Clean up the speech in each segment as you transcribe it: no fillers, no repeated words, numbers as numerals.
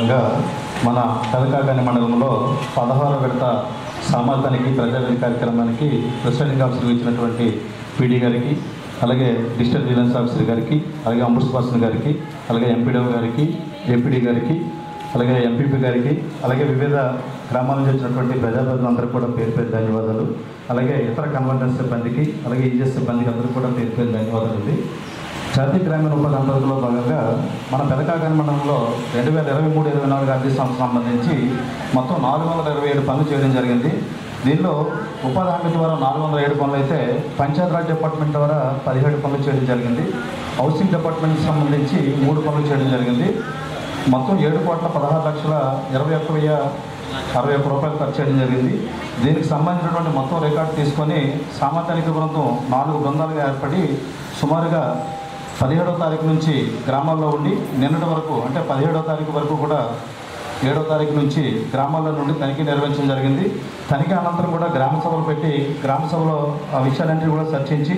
భాగంగా మన పెదకాకాని మండలంలో 16వ విడత సామాజిక తనిఖీ ప్రజావేదిక కార్యక్రమానికి ప్రెసిడెంట్ ఆఫీసర్ ఇచ్చినటువంటి పీడీ గారికి, అలాగే డిజిటల్ విజిలెన్స్ ఆఫీసర్ గారికి, అలాగే అంబుడ్స్పర్సన్ గారికి, అలాగే ఎంపీడీఓ గారికి, ఏపీడీ గారికి, అలాగే ఎంపీపీ గారికి, అలాగే వివిధ గ్రామాల నుంచి వచ్చినటువంటి ప్రజాప్రతినిధులందరూ కూడా పేరు పేరు ధన్యవాదాలు. అలాగే ఇతర కన్వర్జెన్స్ సిబ్బందికి, అలాగే ఈజీఎస్ సిబ్బందికి అందరూ కూడా పేరు పేరు ధన్యవాదాలు అండి. జాతీయ గ్రామీణ ఉపాధి అమలులో భాగంగా మన పెదకాకాని మండలంలో 2023-24 ఆర్థిక సంవత్సరం సంబంధించి మొత్తం 427 పనులు చేయడం జరిగింది. దీనిలో ఉపాధి హామీ ద్వారా 407 పనులు అయితే పంచాయతీరాజ్ డిపార్ట్మెంట్ ద్వారా 17 పనులు చేయడం జరిగింది. హౌసింగ్ డిపార్ట్మెంట్కి సంబంధించి 3 పనులు చేయడం జరిగింది. మొత్తం 7,16,21,061 రూపాయలు ఖర్చు చేయడం జరిగింది. దీనికి సంబంధించినటువంటి మొత్తం రికార్డు తీసుకొని సామాజిక బృందం 4 బృందాలుగా ఏర్పడి సుమారుగా 17వ తారీఖు నుంచి గ్రామాల్లో ఉండి నిన్నటి వరకు అంటే 17వ తారీఖు వరకు కూడా 7వ తారీఖు నుంచి గ్రామాల్లో నుండి తనిఖీ నిర్వహించడం జరిగింది. తనిఖీ అనంతరం కూడా గ్రామ సభలు పెట్టి గ్రామ సభలో ఆ విషయాలన్నింటినీ కూడా చర్చించి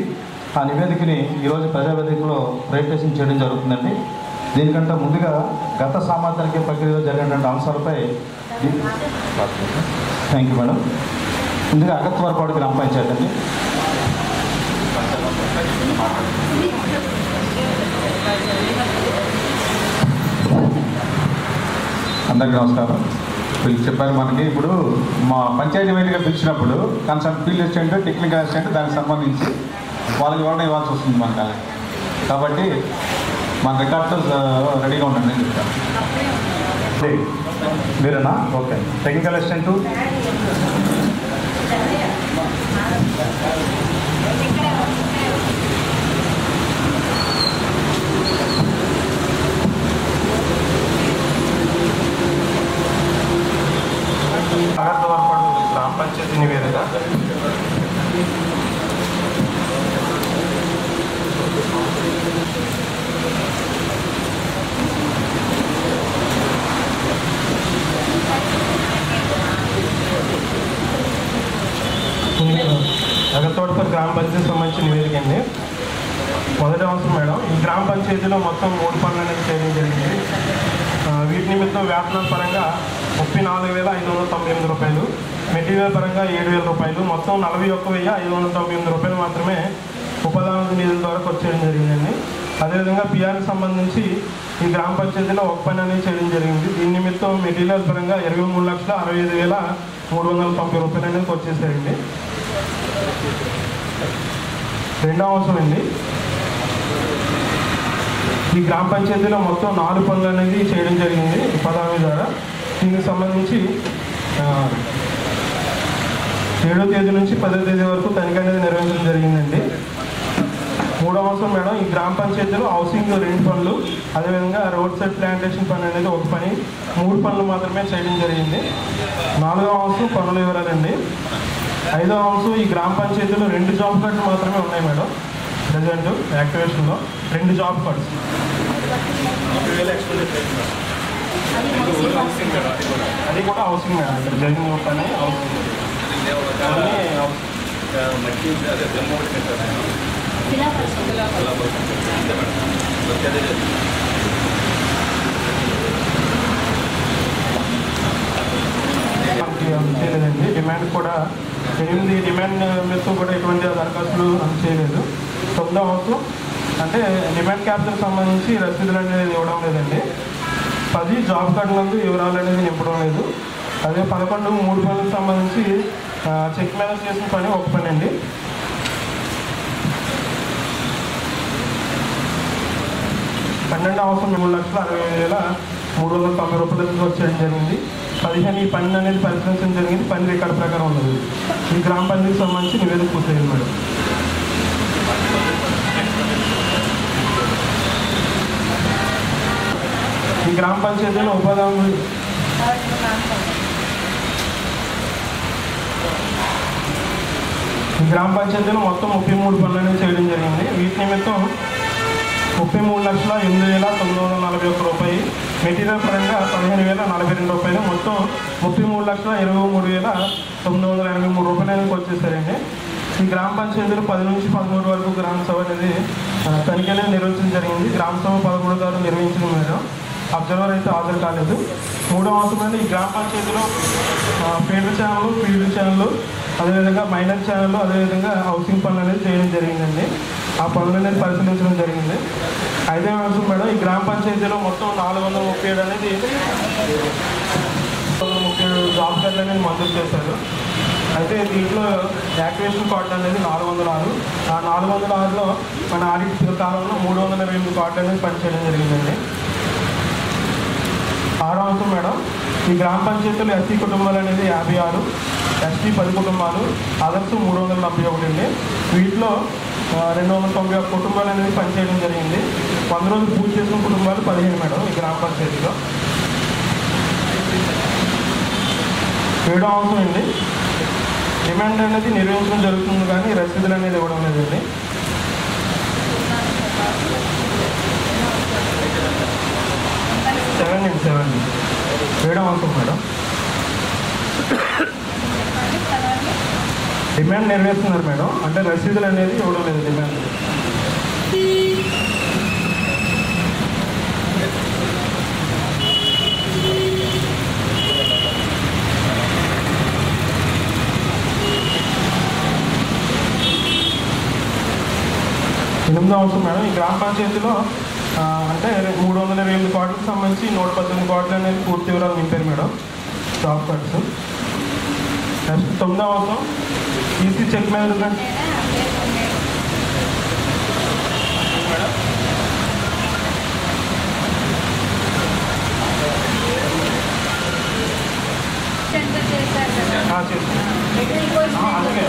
ఆ నివేదికని ఈరోజు ప్రజావేదికలో ప్రజెంటేషన్ చేయడం జరుగుతుందండి. దీనికంటే ముందుగా గత సామాజిక తనిఖీ ప్రక్రియలో జరిగినటువంటి అంశాలపై థ్యాంక్ యూ మేడం. ముందుగా అగత్వరపాడు గ్రామ పంచాయతీ అండి. అందరికీ నమస్కారం. వీళ్ళు చెప్పారు మనకి ఇప్పుడు మా పంచాయతీ వేదిక పిలిచినప్పుడు concern field assistant, technical assistant దానికి సంబంధించి వాళ్ళకి ఇవ్వాల్సి వస్తుంది మనకి. కాబట్టి మన రికార్డ్తో రెడీగా ఉండండి నేను చెప్తాను. మీరేనా? ఓకే. టెక్నికల్ అసిస్టెంట్ అగర్తవరపాడు గ్రామ పంచాయతీ నివేదిక. అగర్తవరపాడు గ్రామ పంచాయతీ సంబంధించిన నివేదిక అండి. మొదటి అవసరం మేడం, ఈ గ్రామ పంచాయతీలో మొత్తం 3 పనులు అనేది చేయడం జరిగింది. వీటి నిమిత్తం వేతనాల పరంగా 34,598 రూపాయలు, మెటీరియల్ పరంగా 7,000 రూపాయలు, మొత్తం 41,598 రూపాయలు మాత్రమే ఉపాధి నిధుల ద్వారా ఖర్చు చేయడం జరిగిందండి. అదేవిధంగా పిఆర్కి సంబంధించి ఈ గ్రామ పంచాయతీలో ఒక పని అనేది చేయడం జరిగింది. దీని నిమిత్తం మెటీరియల్ పరంగా 23,65,390 రూపాయలు అనేది ఖర్చు చేశారండి. రెండవ అవసరం అండి, ఈ గ్రామ పంచాయతీలో మొత్తం 4 పనులు అనేది చేయడం జరిగింది ఉపాధి హామీ ద్వారా. దీనికి సంబంధించి 7వ తేదీ నుంచి 10వ తేదీ వరకు తనిఖీ అనేది నిర్వహించడం జరిగిందండి. మూడవ అవసరం మేడం, ఈ గ్రామ పంచాయతీలో హౌసింగ్ 2 పనులు, అదేవిధంగా రోడ్ సైడ్ ప్లాంటేషన్ పని అనేది 1 పని, 3 పనులు మాత్రమే చేయడం జరిగింది. 4వ అవసరం పనుల వివరాలండి. 5వ అవసరం, ఈ గ్రామ పంచాయతీలో 2 జాబ్ కార్డులు మాత్రమే ఉన్నాయి మేడం. ప్రజెంట్ యాక్టివేషన్లో 2 జాబ్ కార్డ్స్. అది కూడా హౌసింగ్ మేడం. ఇక్కడ జరిగిన పని హౌసింగ్. చేయలేదండి. డిమాండ్ కూడా 8 డిమాండ్ మీద కూడా ఎటువంటి దరఖాస్తులు చేయలేదు. 9వ అవసరం అంటే డిమాండ్ క్యాప్చర్కి సంబంధించి రసీదులు అనేది ఇవ్వడం లేదండి. 10 జాబ్ కార్డులందు వివరాలు అనేది నింపడం లేదు. అదే 11 3 పనులకు సంబంధించి చెక్ మీద చేసిన పని 1 పని అండి. 12వ అవసరం 3,65,390 రూపాయలు వచ్చేయడం జరిగింది. 15 ఈ పని అనేది పరిశీలించడం జరిగింది. పని రికార్డు ప్రకారం ఉన్నది. ఈ గ్రామ పంచాయతీకి సంబంధించి నివేదిక పూర్తయింది మేడం. ఈ గ్రామ పంచాయతీలో ఉపాధి ఈ గ్రామ పంచాయతీలో మొత్తం 33 పనులు అనేది చేయడం జరిగింది. వీటి నిమిత్తం 33,08,941 రూపాయలు, మెటీరియల్ పరంగా 15,042 రూపాయలు, మొత్తం 33,23,983 రూపాయలు అనేది వచ్చేసారండి. ఈ గ్రామ పంచాయతీలు 10 నుంచి 13 వరకు గ్రామ సభ అనేది తనిఖీ అనేది నిర్వహించడం జరిగింది. గ్రామ సభ 11 గారు నిర్వహించడం మేడం. అబ్జర్వర్ అయితే హాజరు కాలేదు. మూడో అంశం ఈ గ్రామ పంచాయతీలో ఫీడర్ ఛానళ్ళు అదేవిధంగా మైనర్ ఛానళ్ళు అదేవిధంగా హౌసింగ్ పనులు అనేది చేయడం జరిగిందండి. ఆ పనులు అనేది పరిశీలించడం జరిగింది. ఐదవ అంశం మేడం, ఈ గ్రామ పంచాయతీలో మొత్తం 437 అనేది 437 జాబ్ కార్డులు అనేది మంజూరు చేశారు. అయితే దీంట్లో యాక్టివేషన్ కార్డులు అనేది 406. ఆ 406లో మన ఆడిట్ కాలంలో 328 కార్డులు అనేది పనిచేయడం జరిగిందండి. ఆరో అంశం మేడం, ఈ గ్రామ పంచాయతీలో ఎస్సీ కుటుంబాలు అనేది 56, ఎస్టీ 10 కుటుంబాలు, అదర్స్ 371 అండి. వీటిలో 291 కుటుంబాలు అనేది పనిచేయడం జరిగింది. 100 రోజులు పూర్తి చేసిన కుటుంబాలు 15 మేడం ఈ గ్రామ పంచాయతీలో. 7వ అంశం అండి, డిమాండ్ అనేది నిర్వహించడం జరుగుతుంది కానీ రసీదులు అనేది ఇవ్వడం లేదండి. 7వ అంశం మేడం, డిమాండ్ నెరవేరుస్తున్నారు మేడం, అంటే రసీదులు అనేది ఇవ్వడం లేదు డిమాండ్. ఎనిమిదవ అంశం మేడం, ఈ గ్రామ పంచాయతీలో అంటే 328 కోట్లకు సంబంధించి 118 కోట్లు అనేది పూర్తి వివరాలు నింపారు మేడం, జాబ్ కార్డ్స్. నెక్స్ట్ 9వ అంశం, ఈసీ చెక్ మేనేజ్మెంట్ మేడం. అందుకే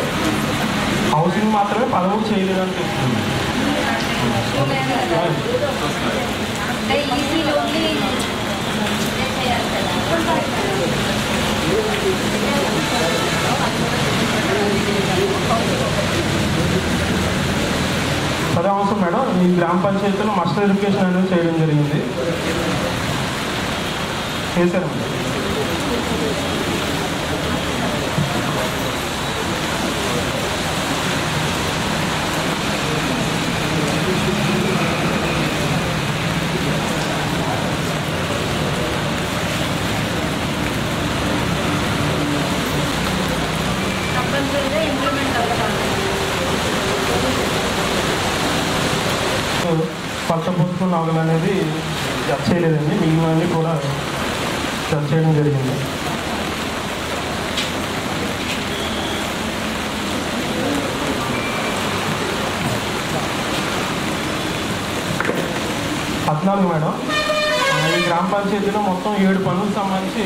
హౌసింగ్ మాత్రమే 13 చేయలేదని తెలుస్తుంది. పదవ అంశం మేడం, ఈ గ్రామ పంచాయతీలో మస్టర్ వెరిఫికేషన్ అనేది చేయడం జరిగింది. చేశారు మేడం. కొత్త పుస్తకం నవలు అనేది జత చేయలేదండి, మిగిలినవన్నీ కూడా జత చేయడం జరిగింది. పద్నాలుగు మేడం, ఈ గ్రామ పంచాయతీలో మొత్తం 7 పనులకు సంబంధించి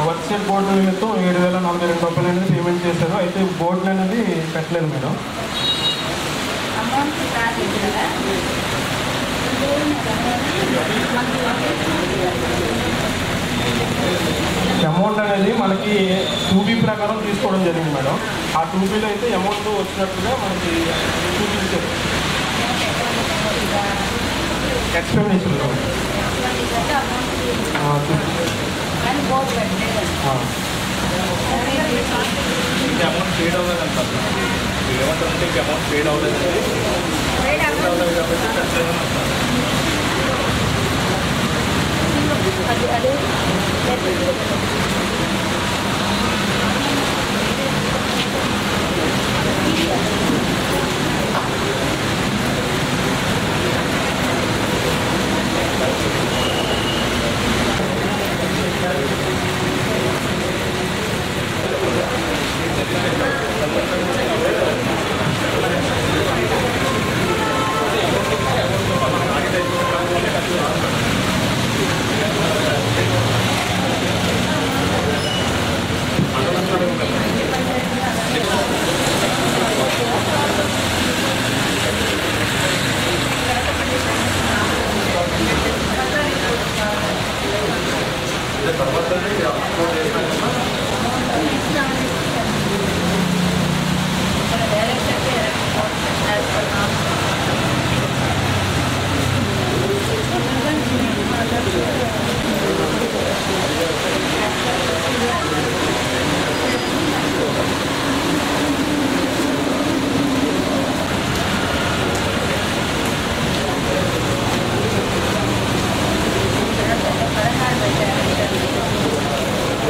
వర్క్సైట్ బోర్డు నిమిత్తం 7,042 రూపాయలు అనేది పేమెంట్ చేశారు. అయితే బోర్డులు అనేది పెట్టలేదు మేడం. అమౌంట్ అనేది మనకి 2B ప్రకారం తీసుకోవడం జరిగింది మేడం. ఆ 2Bలో అయితే అమౌంట్ వచ్చినట్టుగా మనకి చూపించారు ఎక్స్పెండిచర్లో. అమౌంట్ పేడ్ అవ్వలేదంటారు, ఏమంటారంటే అమౌంట్ పేడ్ అవ్వలేదండి,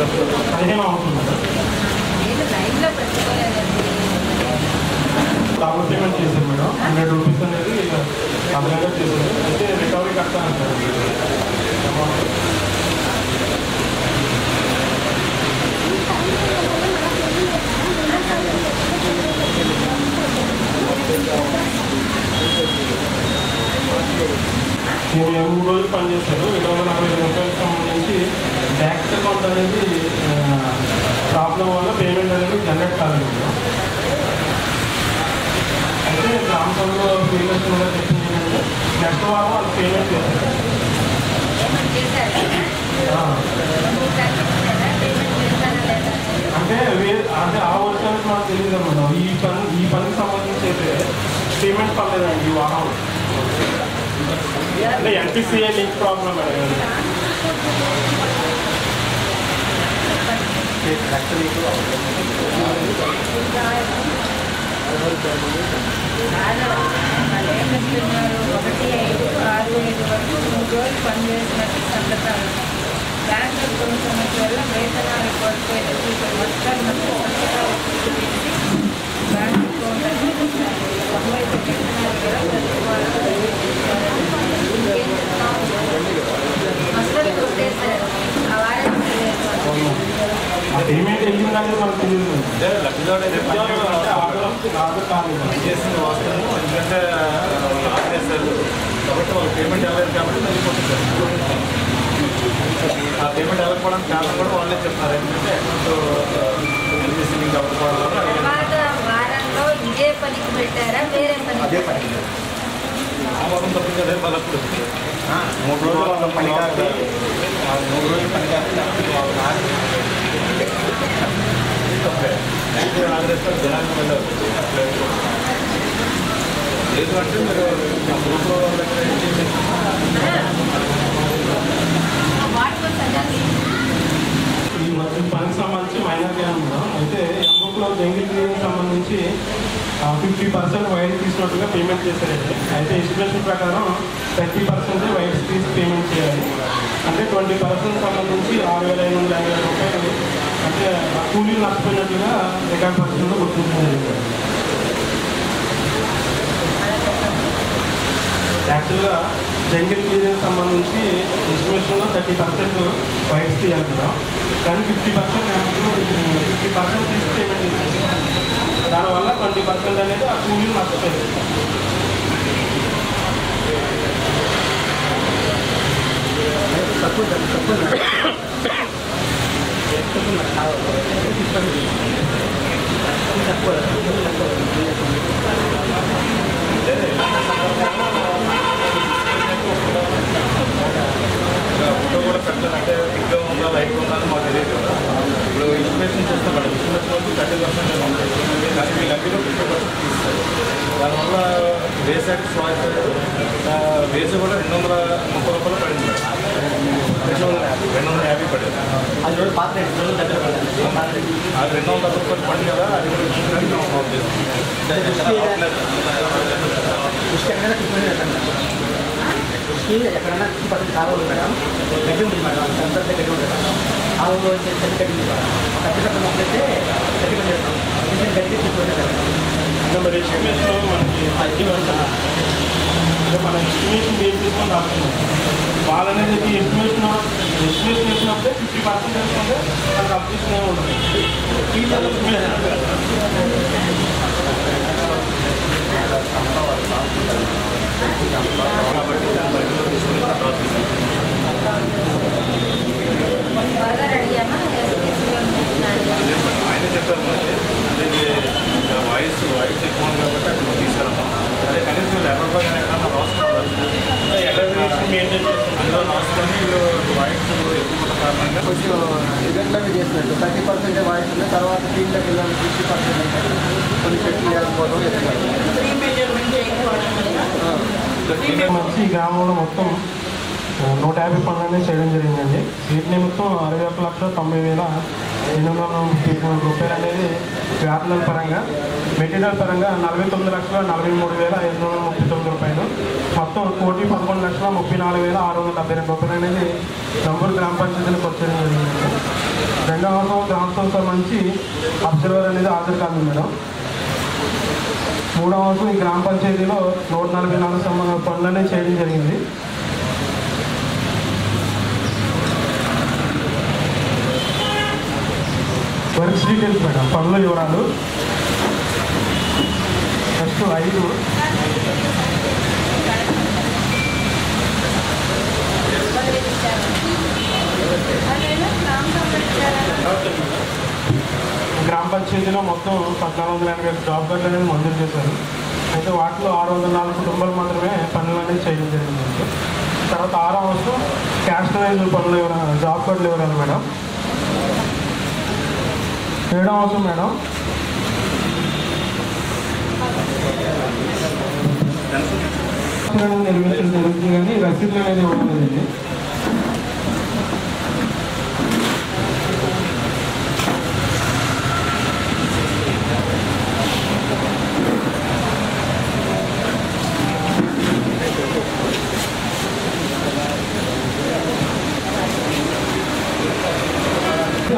15 అవుతుంది డబుల్ పేమెంట్ చేశారు మేడం. 100 రూపీస్ అనేది అదనంగా చేశారు. అయితే రికవరీ కట్టా అంటారు. మీరు 3 రోజులు పనిచేస్తారు. 740 రూపాయలకు సంబంధించి ట్యాక్స్ అకౌంట్ అనేది ప్రాబ్లం వల్ల పేమెంట్ అనేది జనరేట్ కాలేదు. అయితే గ్రామంలో ఫీల్డ్ చెప్పింది ఏంటంటే నెక్స్ట్ వారం వాళ్ళు పేమెంట్ చేస్తారు. అంటే ఆ వర్షానికి మనకు తెలియదు అన్నమాట. ఈ పనికి సంబంధించి అయితే పేమెంట్ పర్లేదండి ఈ వారం. అంటే NPCI link problem madam. Bank సమస్య వల్ల వేతనాలు కోల్పోయేది బ్యాంకు అసలు కొట్టేశారు. ఆ వారం పేమెంట్ వెళ్ళిందంటే మనకు తెలియదు. చేసిన వాస్తవం ఎందుకంటే ఆపేశారు కాబట్టి వాళ్ళు పేమెంట్ వెళ్ళలేదు కాబట్టి మళ్ళీ కొట్టేశారు. ఆ పేమెంట్ వెళ్ళకపోవడానికి కారణం కూడా వాళ్ళే చెప్తున్నారు. ఎందుకంటే తర్వాత వారంలో ఇదే పనికి పెట్టారా వేరే పని? అదే పని ఆ వారం తప్పింది అదే వాళ్ళప్పుడు 3 రోజుల పని కాదు. 3 రోజుల పని కాదు. జనానికి వెళ్ళారు. లేదు అంటే మీరు ఈ పనికి సంబంధించి మైనర్ జ్ఞానం కూడా అయితే ఎంబుక్లో జంగిల్ సంబంధించి 50% వైట్ తీసినట్టుగా పేమెంట్ చేశారండి. అయితే ఎస్టిమేషన్ ప్రకారం 30% వైట్స్ తీసి పేమెంట్ చేయాలి. అంటే 20% సంబంధించి 6,550 రూపాయలు అంటే కూలీలు నష్టపోయినట్లుగా రికార్డ్ పరిస్థితుల్లో గుర్తించడం. యాక్చువల్గా జంగిల్ క్లియరెన్స్ సంబంధించి ఎస్టిమేషన్లో 30% వైట్స్ తీయాలి కదా, కానీ 50% తీసి పేమెంట్ చేయాలి. దానివల్ల 20% అనేది ఆ కూలీలు నష్టపోయింది. కూడా పెట్టాలంటే ఇంట్లో ఉందా లైఫ్ ఉందా అని మాకు తెలియదు కదా. ఇప్పుడు ఇన్స్టిమేషన్ చూస్తాం మేడం. ఇన్స్టిమేషన్ వచ్చి 30% ఉంటాయి, కానీ వీళ్ళు అగ్గిలో 50% తీస్తారు. దానివల్ల వేసాకి స్వాయిస్ వేసి కూడా 230 రూపాయలు పడింది మేడం. 250 పడింది. అది కూడా పాత రేట్ దగ్గర అది 210 రూపాయలు పడింది కదా. అది కూడా ఇన్సూరెన్స్ సాల్వ్ చేస్తుంది. ఎక్కడన్నా 50% కావాలి మేడం. గడ్డి ఉంది మేడం, అంత గడ్డి ఉంటుంది మేడం. ఆ గడ్డి ఉంది మేడం. 30% అయితే గడ్డి పని చేస్తాం. గడ్డి మరి ఎస్టిమేషన్ మనకి 30% అంటే మన ఎస్టిమేషన్ బేస్ చేసుకొని రాస్తున్నాం. వాళ్ళనేది ఎస్టిమేషన్ వేసినప్పుడే 50% వేసుకుంటే మనకు కంప్లీషన్ ఉంటుంది. బాగా రెడీ అమ్మా. ఆయన చెప్పారు అంటే వాయిస్ ఎక్కువ ఉంది కాబట్టి అక్కడ తీసుకురాము. అదే కనీసం లెవెల్ ఎక్కడన్నా రాసుకున్నారు అందులో రాసుకొని వాయిస్ ఎక్కువ కారణంగా కొంచెం ఇవెంట్లవి చేసినట్టు 30% వాయిస్ ఉంది. తర్వాత టీంలోకి వెళ్ళాలి 50% కొన్ని చెట్లు వేసుకోవడం మంచి ఈ గ్రామంలో మొత్తం 150 పనులనే చేయడం జరిగిందండి. వీటిని మొత్తం 61,90,853 రూపాయలు అనేది వేతనాల పరంగా, మెటీరియల్ పరంగా 49,43,539 రూపాయలు, మొత్తం 1,11,34,672 రూపాయలు అనేది నంబూరు గ్రామ పంచాయతీలకు వచ్చేయడం జరిగింది. సంవత్సరం గ్రామ సంబంధించి అబ్జర్వర్ అనేది హాజరు కాదు మేడం. 3వ సంవత్సరం ఈ గ్రామ పంచాయతీలో 144 పనులు అనేది చేయడం జరిగింది. వర్క్స్ డీటెయిల్స్ మేడం, పనుల వివరాలు. ఫస్ట్ 5 గ్రామ పంచాయతీలో మొత్తం 1480 జాబ్ కార్డులు అనేది మంజూరు చేశారు. అయితే వాటిలో 604 కుటుంబాలు మాత్రమే పనులు అనేది చేయడం జరిగింది. తర్వాత 6వ సంవత్సరం క్యాస్ట్ వైజ్ పనులు వివరాలు, జాబ్ కార్డులు వివరాలు మేడం. 7వ సంవత్సరం మేడం నిర్మించడం జరుగుతుంది, కానీ రసీదులు అనేది ఇవ్వడం లేదండి.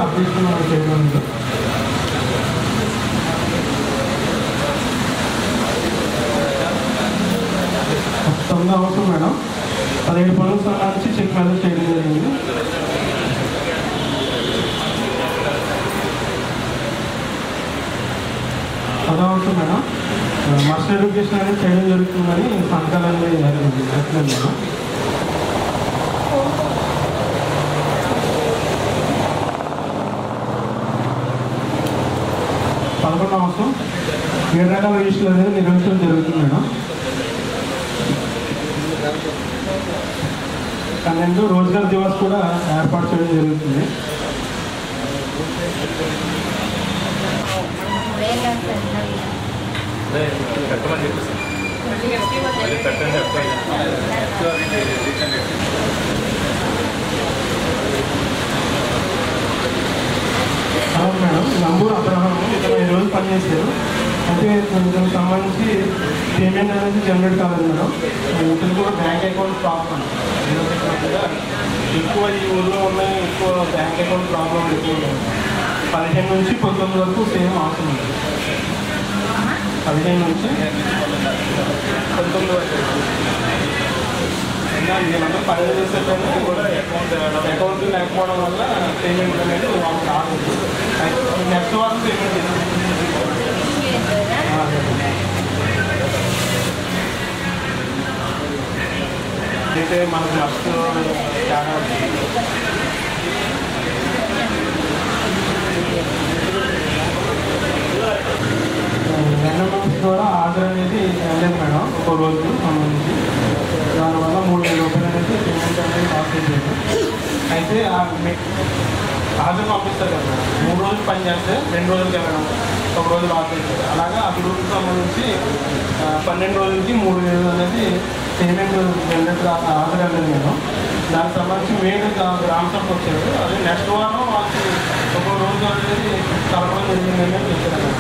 అప్డేషన్ చేయడం. 9వ సంవత్సరం మేడం 17 పనులకు సంబంధించి చెక్ మెసేజ్ చేయడం జరిగింది. 10వ సంవత్సరం మేడం మాస్టర్ ఎడ్యుకేషన్ అనేది చేయడం జరుగుతుందని సంతకాలు అనేది జరిగింది. 11వ సంవత్సరం 7 రకాల రిజిస్టర్లు అనేది నిర్వహించడం జరుగుతుంది మేడం. 12 రోజ్గార్ దివాస్ కూడా ఏర్పాటు చేయడం జరుగుతుంది. అవును మేడం, నంబూరు అబ్రహాం 25 రోజులు పనిచేశారు. అయితే దీనికి సంబంధించి పేమెంట్ అనేది జనరేట్ కాలేదు మేడం. ఇతను కూడా బ్యాంక్ అకౌంట్ ప్రాబ్లం ఎక్కువ, ఈ ఊళ్ళో ఉన్నాయి ఎక్కువ బ్యాంక్ అకౌంట్ ప్రాబ్లం ఎక్కువ. 15 నుంచి 19 వరకు సేమ్ అవసరం ఉంది. 15 నుంచి 19 వరకు నేనంతా పని చేసేటప్పుడు అకౌంట్ లేకపోవడం వల్ల పేమెంట్ అనేది వాళ్ళకి రాదు. నెక్స్ట్ వారం పేమెంట్ చేస్తాం. అయితే మనకు నెక్స్ట్ చాలా ఎన్ఎంఎంస్ ద్వారా ఆర్డర్ అనేది వెళ్ళలేదు మేడం. ఒక రోజు సంబంధించి దానివల్ల 3000 రూపాయలు అనేది పేమెంట్ అనేది పాస్ చేశారు. అయితే ఆర్డర్ పంపిస్తారు కదా మేడం, 3 రోజులు పని చేస్తే 2 రోజులకి వెళ్ళడం, 1 రోజు లాస్ చేస్తారు. అలాగా అభివృద్ధికి సంబంధించి 12 రోజులకి 3000 అనేది పేమెంట్ జనరేట్ ఆర్డర్ వెళ్ళలేదు మేడం. దానికి సంబంధించి వేరే గ్రామ సభకు వచ్చారు. అది నెక్స్ట్ వారం వాళ్ళకి 1 రోజు అనేది కలపడం జరిగిందని చెప్పారు.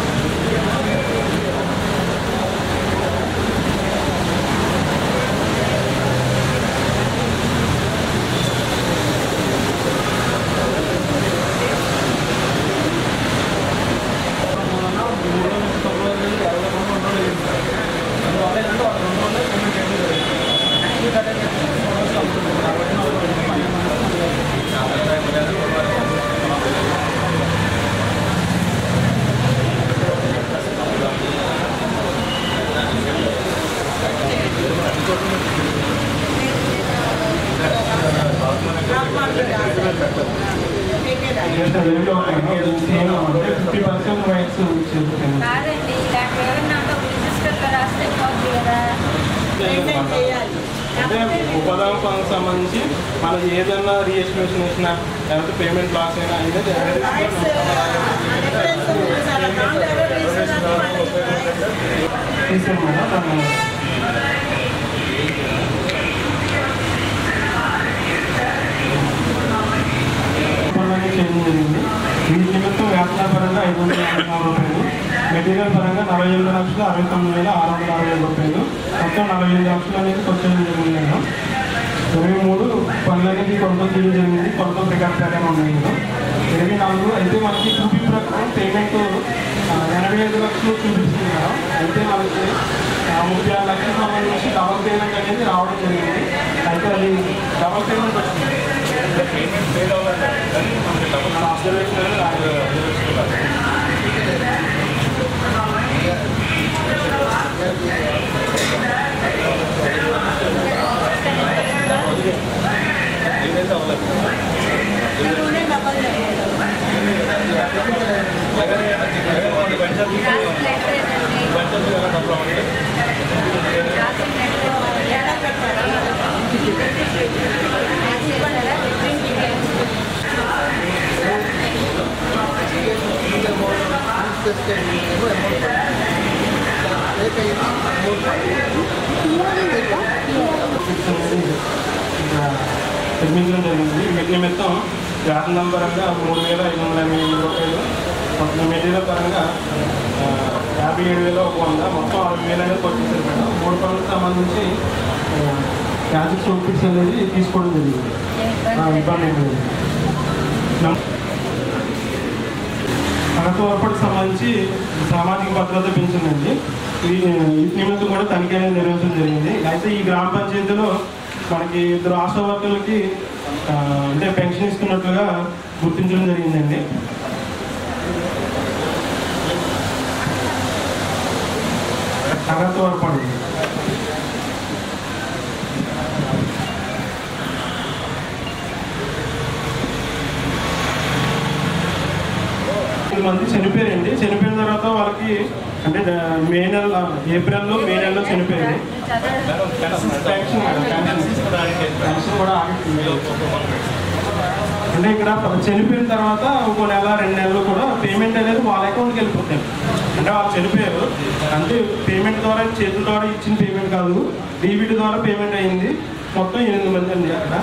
అంటే ఉపదాన పనులకు సంబంధించి మనకి ఏదైనా రిజిస్ట్రేషన్ వచ్చినా లేకపోతే పేమెంట్ లాస్ అయినా అయితే చేయడం జరిగింది. వీటి నిమిత్తం వ్యాపార పరంగా 554 రూపాయలు, మెటీరియల్ పరంగా 48,69,660 రూపాయలు, మొత్తం 48 లక్షలు అనేది ఖర్చు జరిగింది మేడం. 23 పనులు అనేది కొలతలు చేయడం జరిగింది. కొలతలు రికార్డ్ ప్రకారం ఉన్నాయి మేడం. 24 అయితే మనకి QP ప్రకారం పేమెంట్ 85 లక్షలు చూపిస్తుంది మేడం. అయితే మనకి 36 లక్షలకు సంబంధించి డబల్ పేమెంట్ అనేది రావడం జరిగింది. అయితే అది డబల్ పేమెంట్ వచ్చింది. అబ్జర్వేషన్ అనేది నిర్మించడం జరిగింది. నిమిత్తం వేతనం పరంగా 3,588 రూపాయలు, మొత్తం మెటీరియల్ పరంగా 57,100, మొత్తం 60,000 అనేది పట్టించారు మేడం. 3 పనులకు సంబంధించి క్యాన్సర్ సోపిట్స్ అనేది తీసుకోవడం జరిగింది. ఇబ్బంది లేదు. తోడ్పాటుకు సంబంధించి సామాజిక భద్రత పెంచిందండి. ఈ నిమిత్తం కూడా తనిఖీ అనేది నిర్వహించడం జరిగింది. అయితే ఈ గ్రామ పంచాయతీలో మనకి 2 ఆశా వర్కర్లకి అంటే పెన్షన్ ఇస్తున్నట్లుగా గుర్తించడం జరిగిందండి. తోడ్పాటు మంది చనిపోయారండి. చనిపోయిన తర్వాత వాళ్ళకి అంటే ఏప్రిల్లో మే నెలలో చనిపోయింది. పెన్షన్ కూడా అంటే ఇక్కడ చనిపోయిన తర్వాత 1 నెల 2 నెలలు కూడా పేమెంట్ అనేది వాళ్ళ అకౌంట్కి వెళ్ళిపోతాయి. అంటే వాళ్ళు చనిపోయారు అంటే పేమెంట్ ద్వారా చేతుల ద్వారా ఇచ్చిన పేమెంట్ కాదు, డీబీటీ ద్వారా పేమెంట్ అయింది. మొత్తం 8 మంది అండి. అక్కడ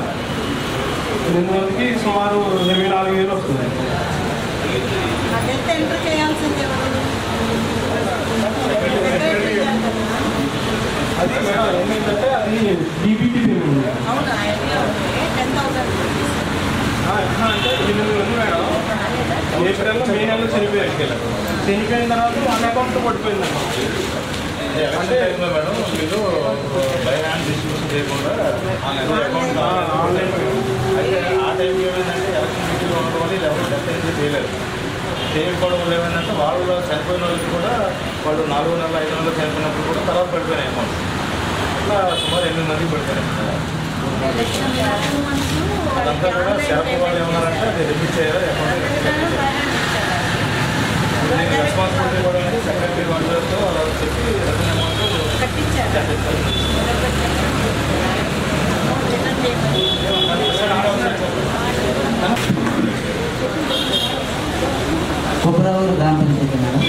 8 మందికి సుమారు 24,000 వస్తుంది. అది మేడం ఏమైందంటే అది డీబీటీ పేమెంట్ అంటే 8 మంది మేడం ఏప్రిల్లో మే నెలలో చనిపోయారు. చనిపోయిన తర్వాత వాళ్ళ అకౌంట్లో పడిపోయింది అంటే మేడం మీరు బై హ్యాండ్ డిస్ట్రిబ్యూషన్ చేయకుండా ఆన్లైన్ అయితే ఆ టైంకి ఏమైందంటే ఎలక్షన్ మీటింగ్ ఉండడం వల్ల ఎవరు డెత్ అయితే చేయలేదు. చేయకపోవడం వల్ల ఏమైందంటే వాళ్ళు చనిపోయిన వాళ్ళకి కూడా వాళ్ళు 4 నెలలు 5 నెలలు చనిపోయినప్పుడు కూడా తర్వాత పడిపోయినాయి అమౌంట్. అట్లా సుమారు 8 మందికి పడిపోయినాయి. అదంతా కూడా శాఖ వాళ్ళు ఏమన్నారంటే అది రిపీట్ చేయాలి అకౌంట్ రెస్పాన్సిబిలిటీ కూడా సెక్రటరీ వాళ్ళతో అలా చెప్పి రిటర్న్ అమౌంట్ కుప్పరావూరు గ్రామ పంచాయతీ మేడం.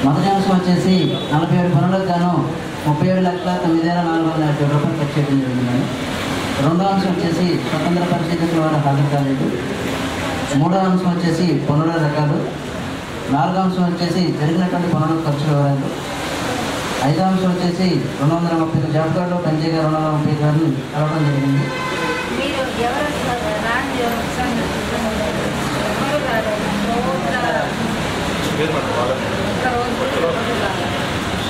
మొదటి అంశం వచ్చేసి 47 పనులకు గాను 37,09,450 రూపాయలు ఖర్చు చేయడం జరిగింది మేడం. రెండో అంశం వచ్చేసి స్వతంత్ర పరిశీలకుల వారు హాజరు కాలేదు. మూడో అంశం వచ్చేసి పనుల రకాలు. నాలుగో అంశం వచ్చేసి జరిగినటువంటి పనుల ఖర్చుల వివరాలు. ఐదో అంశం వచ్చేసి 230 జాబ్ కార్డు పంచాయతీ 230 కార్డులు కలవడం జరిగింది.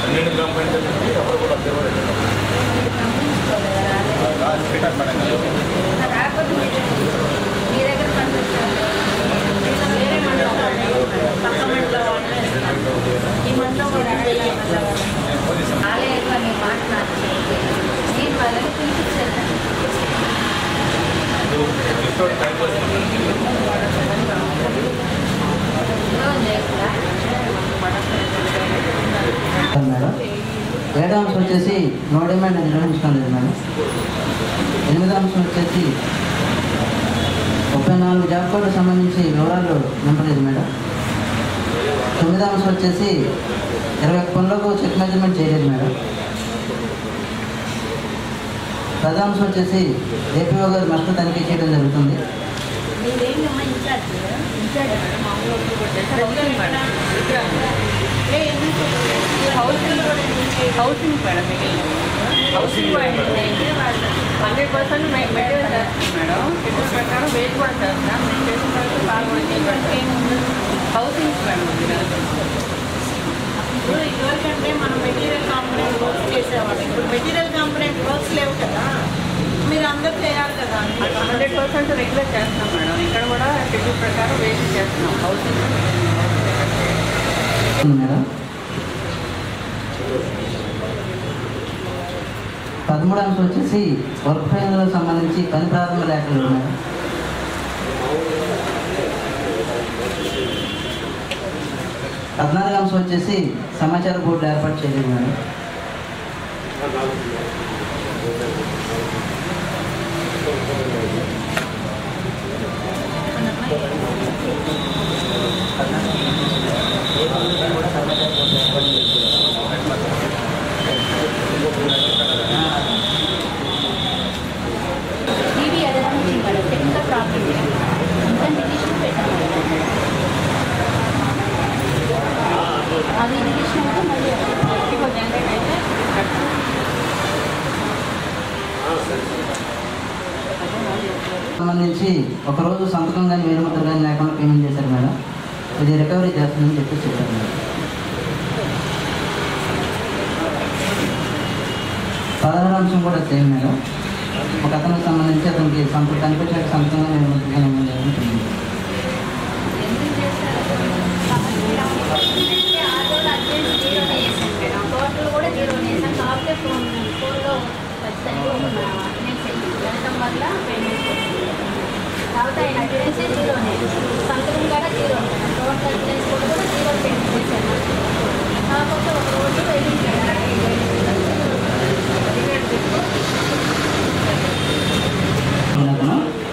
పన్నెండు గ్రామ పంచాయతీ ఎవరు కూడా మేడం. ఏడో అంశం వచ్చేసి నో డిమాండ్ నిర్వహించడం లేదు మేడం. ఎనిమిదో అంశం వచ్చేసి 34 జాబ్ కార్డుకు సంబంధించి వివరాలు నింపలేదు మేడం. తొమ్మిదో అంశం వచ్చేసి 21 పనులకు చెక్ మెజర్మెంట్ చేయలేదు మేడం. పదో అంశం వచ్చేసి ఏపీఓ గారు నష్టం తనిఖీ చేయడం జరుగుతుంది. ఇన్ఛార్జ్ హౌసింగ్ మేడం మిగిలిన హౌసింగ్ అయితే 100% మెటీరియల్ చేస్తాం మేడం. షెడ్యూల్ ప్రకారం వెయిట్ కూడా చేస్తాం. నేను చేసిన తర్వాత పాల్గొనే హౌసింగ్స్ మేడం. ఇప్పుడు ఇదివరకంటే మనం మెటీరియల్ కాంపొనెంట్ వర్క్స్ చేసేవాళ్ళం. ఇప్పుడు మెటీరియల్ కాంపొనెంట్ వర్క్స్ లేవు కదా, మీరు అందరూ చేయాలి కదా. 100% రెగ్యులర్ చేస్తాం మేడం. ఇక్కడ కూడా షెడ్యూల్ ప్రకారం వెయిట్ చేస్తున్నాం హౌసింగ్ మేడం. 13వ అంశం వచ్చేసి వర్క్ ఫ్రేమ్లకు సంబంధించి పని ప్రారంభ లేఖలు ఉన్నాయి. పద్నాలుగవ అంశం వచ్చేసి సమాచార బోర్డులు ఏర్పాటు చేయలేదు మేడం. టీవీ అదనంగా మేడం టెక్నికల్ ప్రాబ్లమ్ ఇంకా నిరీక్షణ పెట్టాలి. అది నిరీక్షణ మళ్ళీ జనరేట్ అయితే సంబంధించి ఒకరోజు సంతకం కానీ వేరుముద్ర కానీ లేకుండా పేమెంట్ చేశారు మేడం. ఇది రికవరీ చేస్తుందని చెప్పి చెప్పారు మేడం. 16వ అంశం కూడా సేమ్ మేడం. ఒక అతనికి సంబంధించి అతనికి కనిపించిన సంతకంగా వేరుముద్ర కానీ ఎందుకు చేస్తారు? ఆటోలు అడ్జెంట్ జీరోనే వేసాను మేడం. టోటల్ కూడా జీరోనే వేసాను. కాకపోతే ఫోన్లో ఖచ్చితంగా అటెండెన్స్ వెళ్ళటం వల్ల పేమెంట్ కాబట్టి ఆయన అటెండెన్స్ జీరోనే, సంతకం కూడా జీరోనే, టోటల్ అటెండెన్స్ కూడా జీరో పేమెంట్ చేశాను. కాకపోతే ఒక రోజు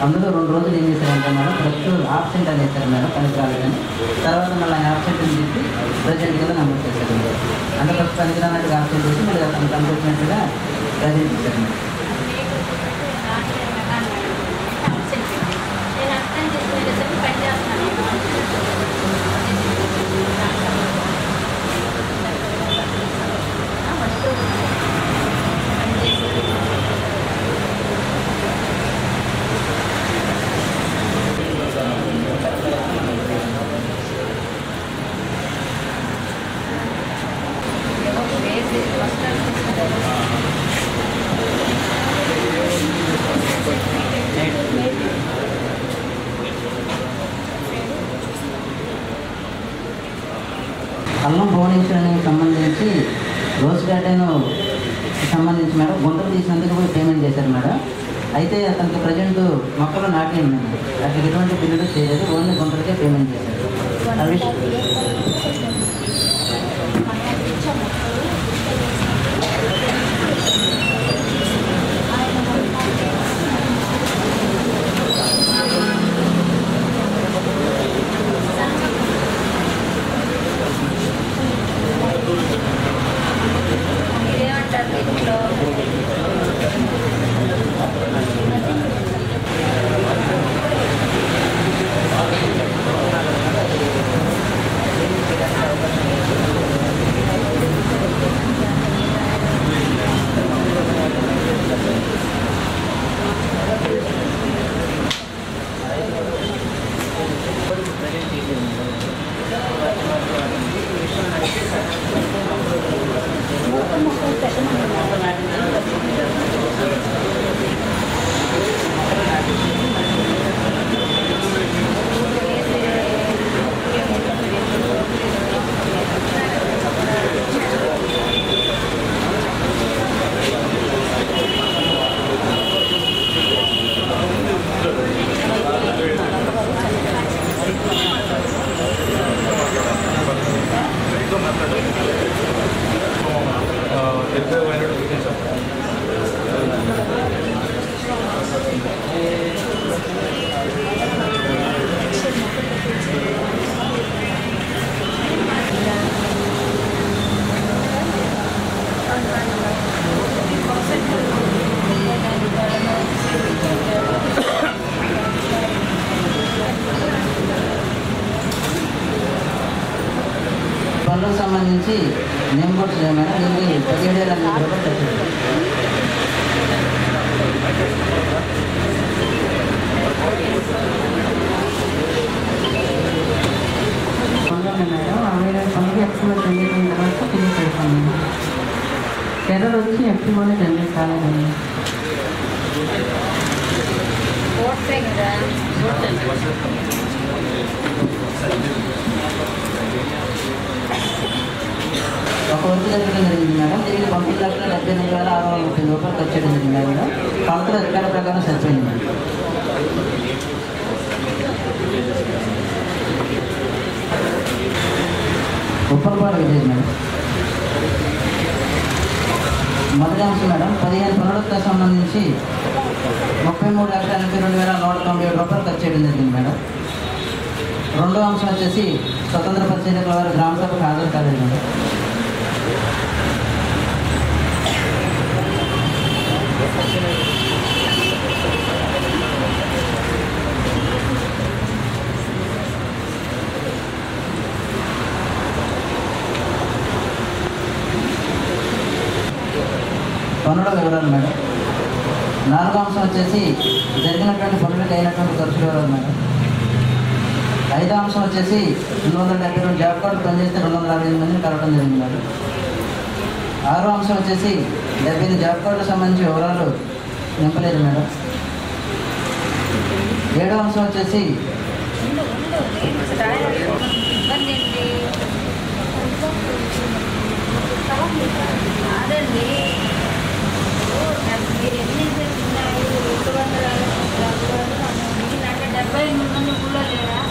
అందులో 2 రోజులు ఏం చేశారంటే మేడం, ఫస్ట్ ఆబ్సెంట్ అని వేశారు మేడం, పనికి రాలేదని. తర్వాత మళ్ళీ ఆయన ఆబ్సెంట్ అని చెప్పి ప్రజెంట్ కింద నమోదు చేశారు మేడం. అంటే ఫస్ట్ పనికి రానట్టుగా ఆబ్సెంట్ చేసి మళ్ళీ అతను కనిపించినట్టుగా ప్రజెంట్ చేశారు మేడం. నేను అర్థం చేసుకునేసరికి పని చేస్తున్నాను. అల్లం భువనేశ్వరానికి సంబంధించి రోజ్ గార్డెన్ సంబంధించి మేడం గుంటలు తీసినందుకు కూడా పేమెంట్ చేశారు మేడం. అయితే అతనికి ప్రజెంట్ మొక్కలు నాటి మేడం, అతనికి ఎటువంటి బిల్లులు చేయలేదు, ఓన్లీ గుంటలకే పేమెంట్ చేశారు. పనులకు సంబంధించి నేమ్ బోర్డ్స్ లేవు మేడం. దీనికి 17,000 రూపాయలు ఖర్చు. మేడం 60,000 పనులు ఎఫ్టీఓ జనరేట్ అయిన తర్వాత ఫినిష్ అయిపోయింది. ఎర్రర్ వచ్చి ఎఫ్టీఓనే జనరేట్ కాలేదండి. ఒక వర్క్ జరగడం జరిగింది మేడం. దీనికి 9,78,630 రూపాయలు ఖర్చు చేయడం జరిగింది మేడం. పంతుల రికార్డు ప్రకారం సరిపోయింది మేడం. Uppalapadu village madam. మొదటి అంశం మేడం 15 పనులకు సంబంధించి 33,82,197 రూపాయలు ఖర్చు చేయడం జరిగింది మేడం. రెండో అంశం వచ్చేసి స్వతంత్ర పరిశీలకుల వారు గ్రామ సభకు హాజరు కాలేదు మేడం. పనుల వివరాలు మేడం. నాలుగో అంశం వచ్చేసి జరిగినటువంటి పనులకు అయినటువంటి ఖర్చు వివరాలు మేడం. ఐదో అంశం వచ్చేసి 272 జాబ్ కార్డు పనిచేస్తే 258 మందిని కలవడం జరిగింది మేడం. ఆరో అంశం వచ్చేసి 70 జాబ్ కార్డులకు సంబంధించి వివరాలు నింపలేదు మేడం. ఏడో అంశం వచ్చేసి అదండి మీరు ఎన్ని ఉన్నాయి 70 మంది కూడా లేరా?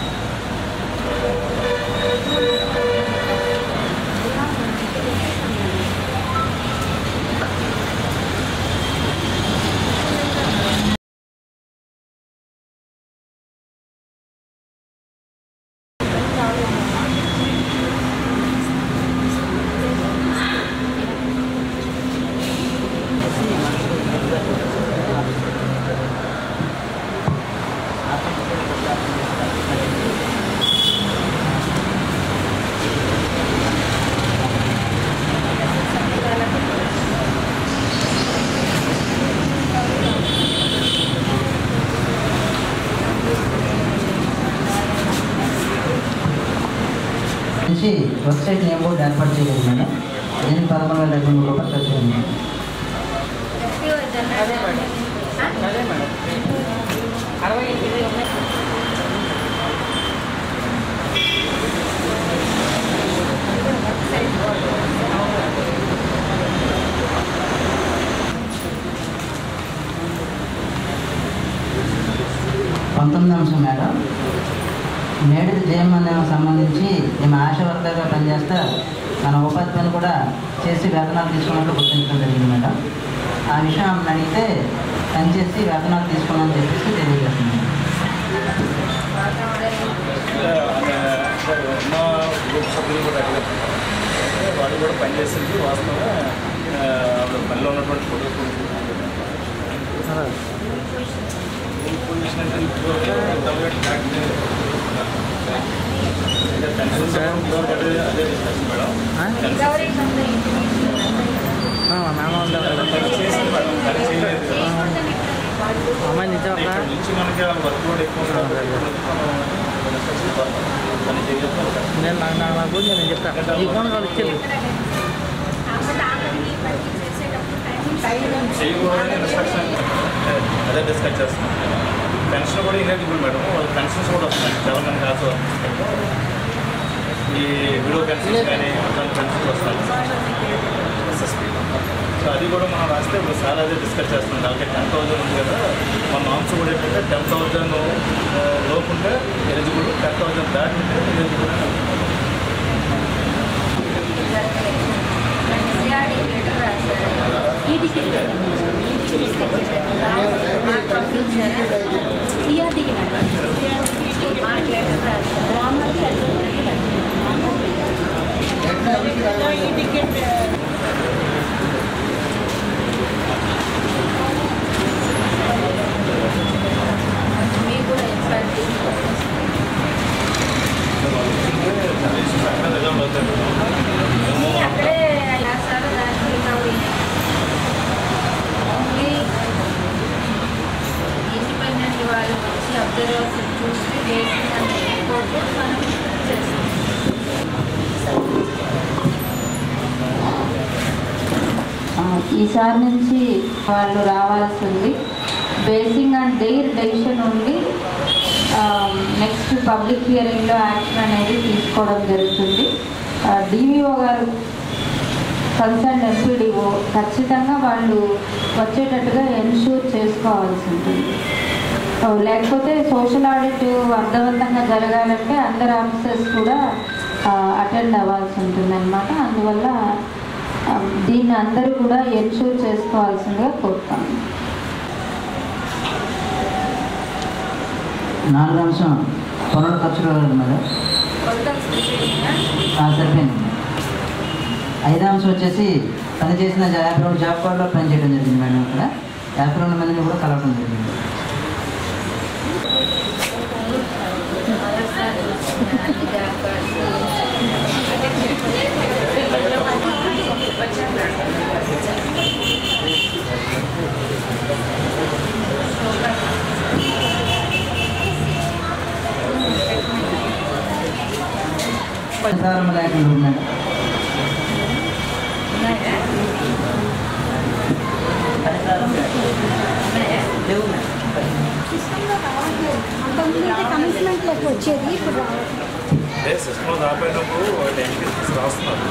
నుంచి వెబ్సైట్ నేమ్ బోర్డు ఏర్పాటు చేయలేదు మేడం. దీనికి 11,200 రూపాయలు ఖర్చు అయింది. అదే మేడం 68 ఉన్నాయి. పంతొమ్మిది అంశం మేడం. మేడిది జయమన్యం సంబంధించి ఈమె ఆశా వర్కర్గా పనిచేస్తే మన ఉపాధి పని కూడా చేసి వేతనాలు తీసుకున్నట్లు గుర్తించడం జరిగింది మేడం. ఆ విషయం ఆమెను అడిగితే పనిచేసి వేతనాలు తీసుకున్నామని చెప్పేసి తెలియజేస్తుంది. మా గ్రూప్ సభ్యులు కూడా అడిగారు. వాళ్ళు కూడా పనిచేసింది వాస్తవంగా పనిలో ఉన్నటువంటి ఫోటోస్ పొజిషన్ అంటే అదే డిస్కషన్ మేడం. నుంచి మనకి వర్క్ లోడ్ ఎక్కువ చేయకూడదని ఇన్స్ట్రక్షన్ అదే డిస్కస్ చేస్తున్నాం. పెన్షన్ కూడా ఇనెలిజిబుల్ మేడం. వాళ్ళకి పెన్షన్స్ కూడా వస్తున్నాయి చాలా మంది కాదు. ఈ విడో పెన్షన్స్ కానీ అట్లాంటి పెన్షన్స్ వస్తాయి ఎస్ఎస్పీ. సో అది కూడా మనం రాస్తే ఇప్పుడు చాలా అదే డిస్కస్ చేస్తున్నాం. అలాగే 10,000 ఉంది కదా, మన నామ్స్ కూడా ఏంటంటే 10,000 లోపు ఉంటే ఎలిజిబుల్, 10,000 దాటి ఉంటే ఎలిజిబుల్ అని ఈసారి నుంచి వాళ్ళు రావాల్సి ఉంది. బేసింగ్ ఆన్ దేర్ డెసిషన్ ఉండి నెక్స్ట్ పబ్లిక్ హియరింగ్లో యాక్షన్ అనేది తీసుకోవడం జరుగుతుంది. డివిఓ గారు కన్సర్న్ ఎంపీడీఓ ఖచ్చితంగా వాళ్ళు వచ్చేటట్టుగా ఎన్ష్యూర్ చేసుకోవాల్సి ఉంటుంది. లేకపోతే సోషల్ ఆడిట్ అర్థవంతంగా జరగాలంటే అందరు ఆఫీసర్స్ కూడా అటెండ్ అవ్వాల్సి ఉంటుంది అన్నమాట. అందువల్ల దీన్ని అందరూ కూడా ఎన్ష్యూర్ చేసుకోవాల్సిందిగా కోరుతాను. 4వ అంశం పనుల ఖర్చులు మేడం సరిపోయింది. 5వ అంశం వచ్చేసి పనిచేసిన 52 జాబ్ కార్డులో పనిచేయడం జరిగింది మేడం. ఇక్కడ 52 మందిని కూడా కలవడం జరిగింది. మేడం వచ్చేది ఇప్పుడు సిస్టంలో రాపోయినప్పుడు రాస్తున్నారు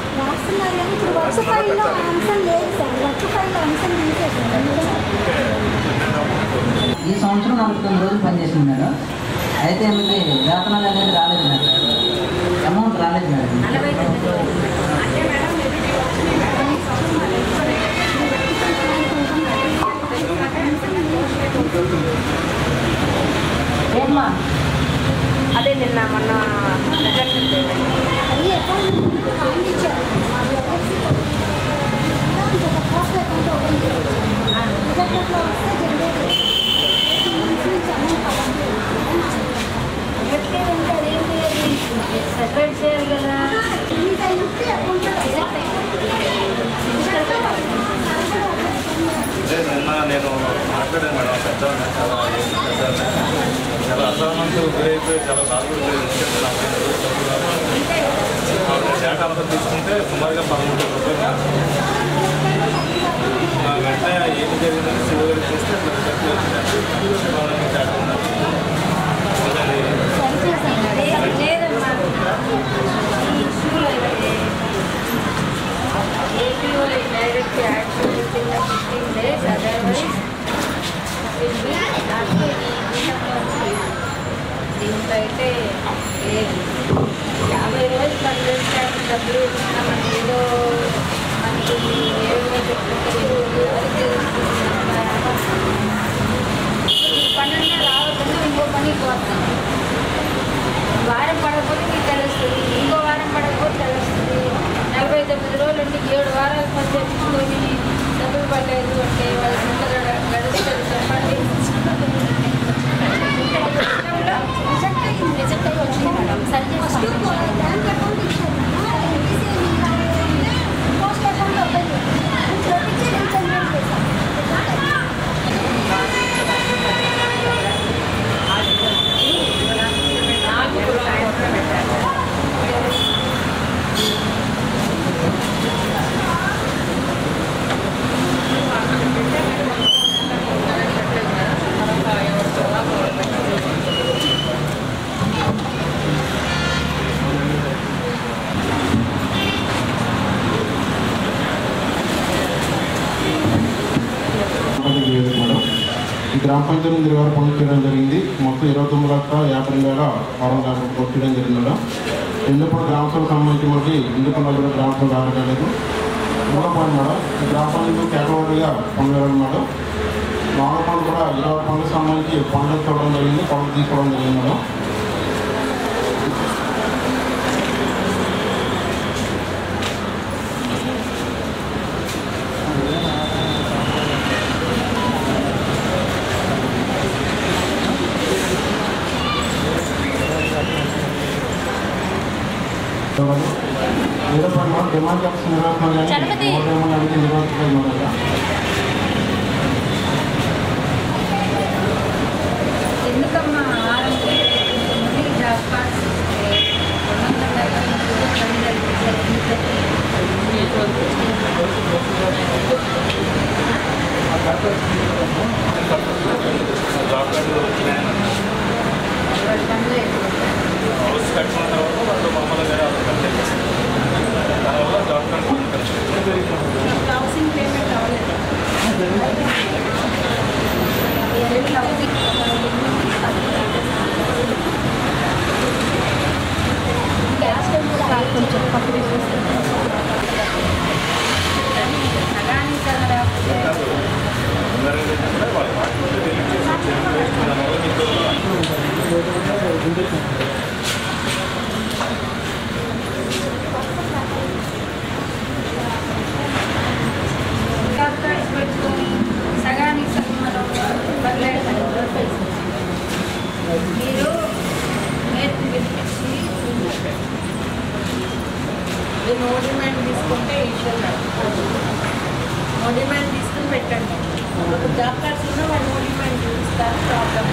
కానీ ఇప్పుడు వర్క్ ఫైల్లో అంశం లేదు సార్. వర్క్ ఫైల్లో అంశం తీసేసారు. ఈ సంవత్సరం 49 రోజులు పనిచేసింది మేడం. అయితే మీకు వేతనాలు అనేది రాలేదు మేడం, అమౌంట్ రాలేదు మేడం. ఏమ్మా అదే నిన్న మొన్న అది అకౌంట్ ఇచ్చారు. పోస్ట్ అకౌంట్ ఓపెన్ చేయాలి. రిజల్ట్లో వస్తే జనరేట్ సెపరేట్ చేయాలి కదా. నిన్న నేను మాట్లాడాను మేడం పెద్దవాడిని, చాలా అసహనంతో గురైపోయి చాలా బాధపడిపోయి డేటా అంతా తీసుకుంటే సుమారుగా 13 రూపాయలు. వెంటనే ఏం జరిగిందని సివిల్ చేస్తే direct action with 15 days, otherwise దీంట్లో అయితే లేదు. 50 రోజులు పనిచేస్తే డబ్బులు ఇస్తున్నామని ఏదో అనుకుంది, ఏదో పనున్నా రావద్దని ఇంకో పని పోతాం. వారం పడకపోతే మీకు తెలుస్తుంది, ఇంకో వారం పడకపోతే తెలుస్తుంది. 49 రోజులు అంటే 7 వారాలు పని తెచ్చుకొని డబ్బులు పడలేదు అంటే వాళ్ళ ఇంట్లో గడుస్తుంది. చెప్పండి. రిజెక్ట్ అయ్యి వచ్చింది మేడం. సరి బ్యాంక్ అకౌంట్ ఇచ్చారు. పోస్ట్ అకౌంట్ ఓపెన్ ఈ గ్రామ పంచాయతీ ముందు గారు పనులు చేయడం జరిగింది. మొత్తం 29,52,600 కొట్టు చేయడం జరిగింది మేడం. ఎందుకు గ్రామ సభకు సంబంధించి మనకి ఎందుకు కూడా గ్రామ సభ రావట్లేదు. 3వ పాయింట్ మేడం, ఈ గ్రామ పంచాయతీ కేటగిరీగా పనులు ఇవ్వడం మేడం. 4వ పాయింట్ కూడా 20 పనులకు సంబంధించి పనులు చూడడం జరిగింది, పనులు తీసుకోవడం జరిగింది మేడం. ఏదో పని డిమాండ్ చేసి నిర్వహిస్తున్నాం కానీ నిర్వహించలేదు. ఎందుకమ్మా జాబ్ కార్డ్స్ తీసుకుంటే ఇష్యూల్ నో డిమాండ్ తీసుకుని పెట్టండి. ఒక జాబ్ కార్డ్స్ ఉన్నా వాళ్ళు నో డిమాండ్ చూపిస్తారు. ప్రాబ్లమ్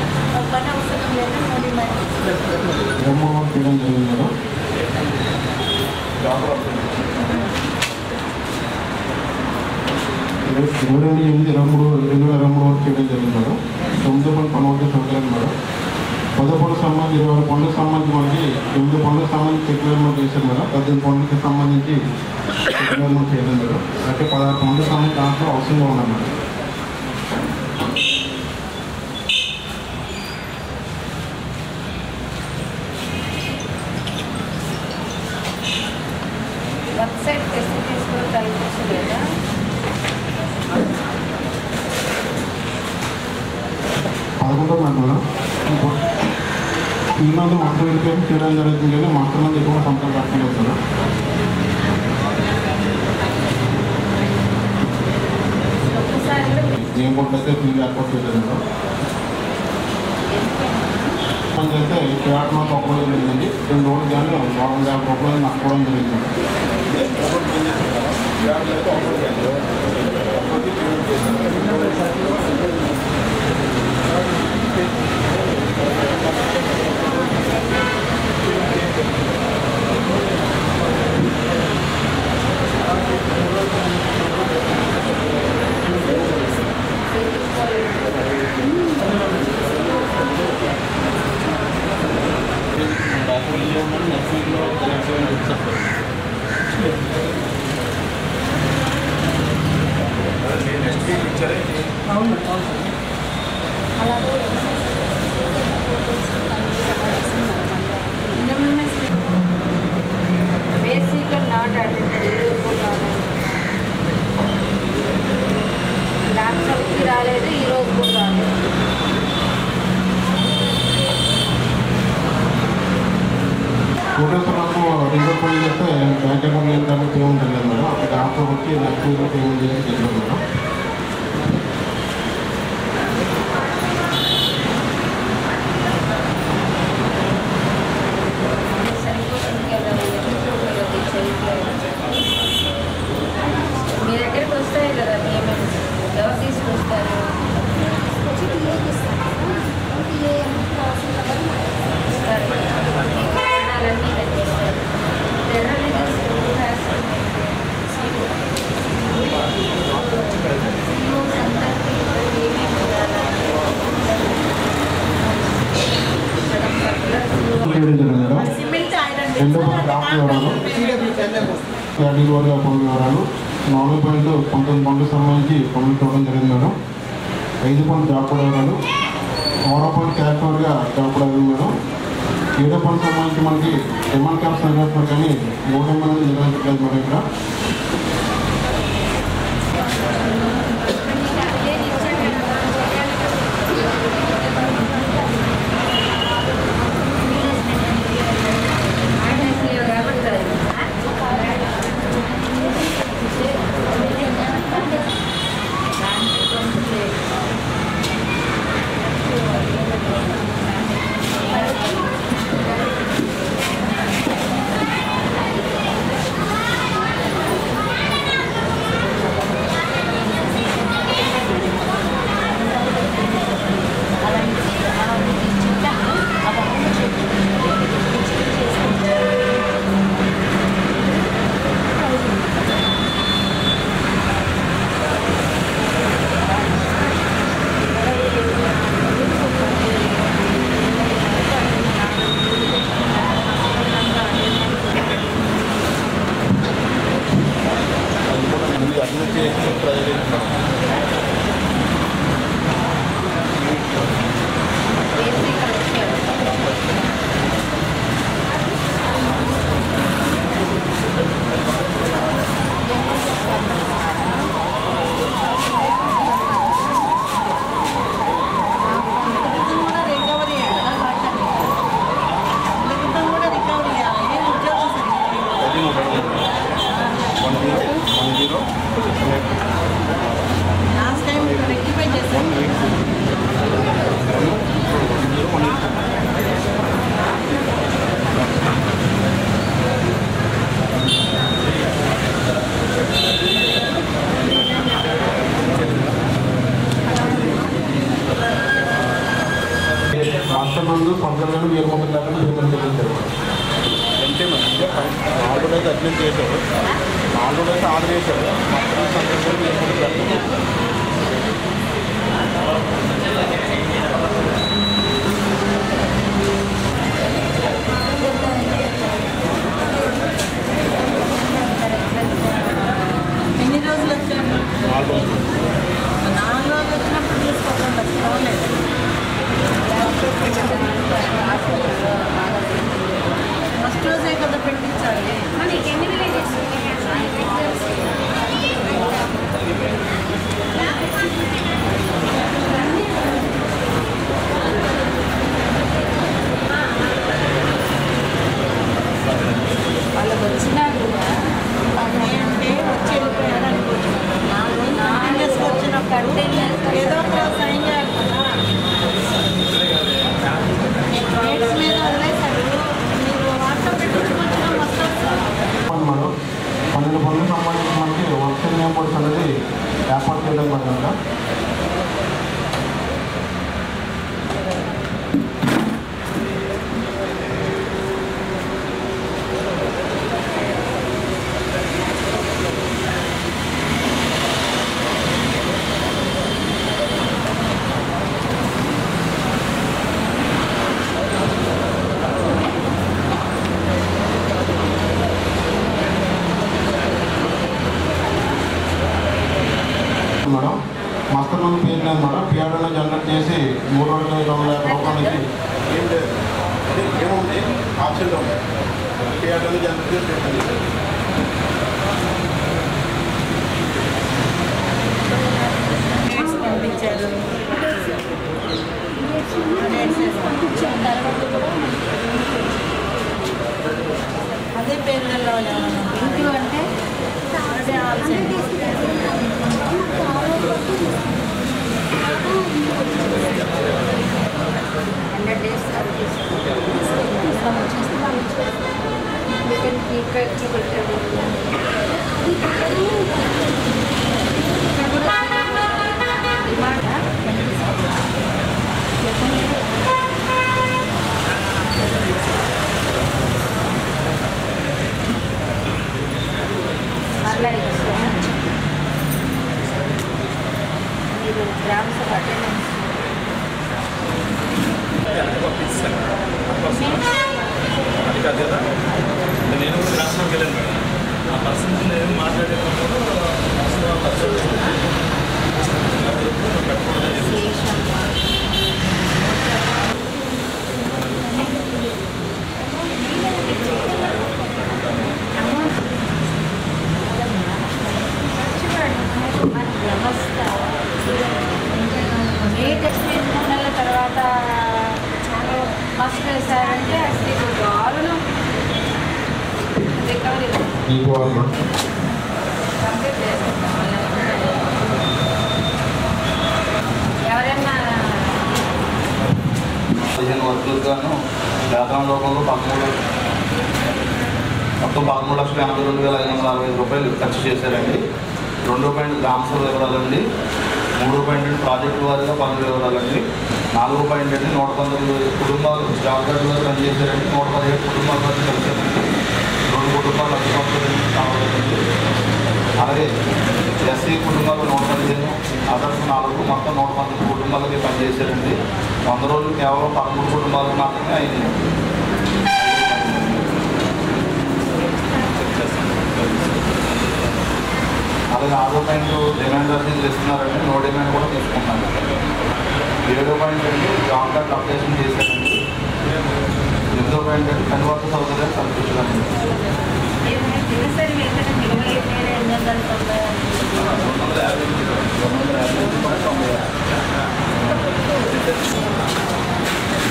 పని అవసరం లేదా నో డిమాండ్ ఇరవై 22/8/2023 వరకు చేయడం జరిగింది మేడం. 9 పనులు చూడలేదు మేడం. 10 పనులకు సంబంధించి 20 పనులకు సంబంధించి మనకి 9 పనులకు సంబంధించి సెక్యులర్మెంట్ చేశారు మేడం. 18 పనులకి సంబంధించి సెక్యులర్మెంట్ చేయలేదు మేడం. అంటే 16 పనులకు సంబంధించి దాంట్లో అవసరంగా ఉన్నాం మేడం. వెబ్సైట్ ఫెసిలిటీస్ కూడా కల్పించలేదా? మేడం ఈ మంది మాస్టర్ వెళ్ళిపోయి చేయడం జరుగుతుంది కానీ మాస్టర్ మంది ఎక్కువ సంతకం కట్టలేదు మేడం. ఏం కొట్టయితే ఫీల్ ఏర్పాటు చేయలేదు మేడం. అయితే కిరాటంలో ఒక్కడం జరిగిందండి. 2 రోజులు కానీ 250 రూపాయలు నక్కడం జరిగింది మేడం. బేసిక్ నాట్ అటెండెడ్ ల్యాప్టాప్కి రాలేదు, ఈరోజు కూడా రాలేదు. కోటేశ్వరకు రిజర్వ్ పని చేస్తే బ్యాంక్ అకౌంట్ లేదు కాబట్టి పేమెంట్ లేదు మేడం. అక్కడ దాంట్లో వచ్చి నెక్స్ట్ వీక్లో పేమెంట్ చేసి చెప్పారు మేడం. మీ దగ్గరికి వస్తాయి కదా పేమెంట్స్, ఎవరు తీసుకొస్తారు? అన్నీ కట్టేస్తారు. జనరల్లీ సిమెంట్ ఐరన్ రెండో డ్రాఫ్ట్ వివరాలు, క్యాటగిరీ వారిగా పనుల వివరాలు, 4.19 పనులకు సంబంధించి పనులు చూడడం జరిగింది మేడం. 5 పనులు జాబ్ కూడా వివరాలు, 6 పనులు క్యాష్ వారిగా జాబ్ కూడా జరిగింది మేడం. 7 పనులకు సంబంధించి మనకి డిమాండ్ క్యాప్స్ నిర్వహిస్తున్నారు కానీ 3 మంది నిర్వహించట్లేదు మేడం. ఇక్కడ అప్లై చేశాడు, 4 రోజులు అయితే ఆర్డర్ చేశాడు. ఎన్ని రోజులు వచ్చాను? 4 రోజులు. 4 రోజులు వచ్చినప్పుడు తీసుకోవడం పర్లేదు. ఫస్ట్ రోజే కదా పెట్టించాలి. మనకి ఎన్ని విలేజెస్ వాళ్ళకి వచ్చినా కూడా అంటే వచ్చి వెళ్ళిపోయారు అనుకుంటున్నాను. 4 రోజులు వచ్చినప్పుడు ఏదో ఒక సైన్ చేయాలి కదా. డేట్స్ మీద వదిలేశారు. మీరు వాట్సాప్ పెట్టించుకొచ్చిన మొత్తం మనం 12 పనులకు సంబంధించి మనకి వర్క్ నెంబర్స్ అనేది ఏర్పాటు చేయడం పడుతుందా? మేడం మాస్టర్ మంది పేరు లేదు మేడం, పిఆర్డీలో జనరేట్ చేసి 3,550 రూపాయలకి ఏం లేదు, అంటే ఏముంది ఆప్షన్లో ఉంది. థియేటర్లో జనరేట్ చేసి పెట్టండి. డేట్స్ పంపించారు. డేట్స్ అదే పేర్లలో ఇంటూ అంటే అదే ఆప్షన్. గ్రామ సభ అటెండెన్స్ అది కాదు కదా, నేను కూడా రాష్ట్రానికి వెళ్ళాను మేడం. ఆ పర్సన్ నేను మాట్లాడేటప్పుడు వ్యవస్థ రేట్ ఎక్స్పీరియన్స్ 3 నెలల తర్వాత ఫస్ట్ వేసారంటే అసలు దారుణం. రికవరీ కంప్లీట్ చేసుకుంటాం. ఎవరైనా 15 వర్కులకు గాను వేతనం రూపంలో మొత్తం 13,82,565 రూపాయలు ఖర్చు చేశారండి. 2 గ్రామ సభ వివరాలండి, 3 ప్రాజెక్టు వారీగా పనుల వివరాలండి, 4 119 కుటుంబాలు జాబ్ కార్డు వారు పనిచేశారండి. 117 కుటుంబాల వరకు కలిసారండి. 2 కుటుంబాలు అధికారులు కావాలండి. అలాగే ఎస్సీ కుటుంబాలు 115, అదర్స్ 4, మొత్తం 119 కుటుంబాలకి పనిచేశారండి. 100 రోజులు కేవలం 13 కుటుంబాలకు మాత్రమే అయింది. అలాగే 6 డిమాండ్ రసీదులు ఇస్తున్నారండి. నో డిమాండ్ కూడా తీసుకుంటున్నాను. 7 జాబ్ కార్డ్ అప్డేషన్ చేశారండి. 8 కన్వర్త సౌకర్యాలు కల్పించారండి. దినసరి వేతనం 25,890.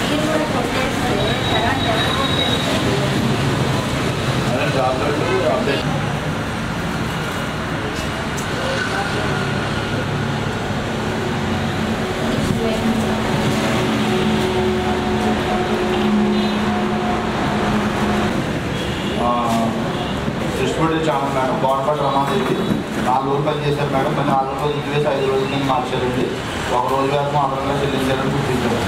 మీరు కూడా కొట్టేస్తే తర్వాత అదే job card updation distributor channel madam government Ramadevi 4 రోజులు పనిచేశారు మేడం. మరి 4 రోజులు ఇంటి వేసి 5 రోజుల నుంచి మార్చారండి. 1 రోజు వరకు అదనంగా చెల్లించారని గుర్తించారు.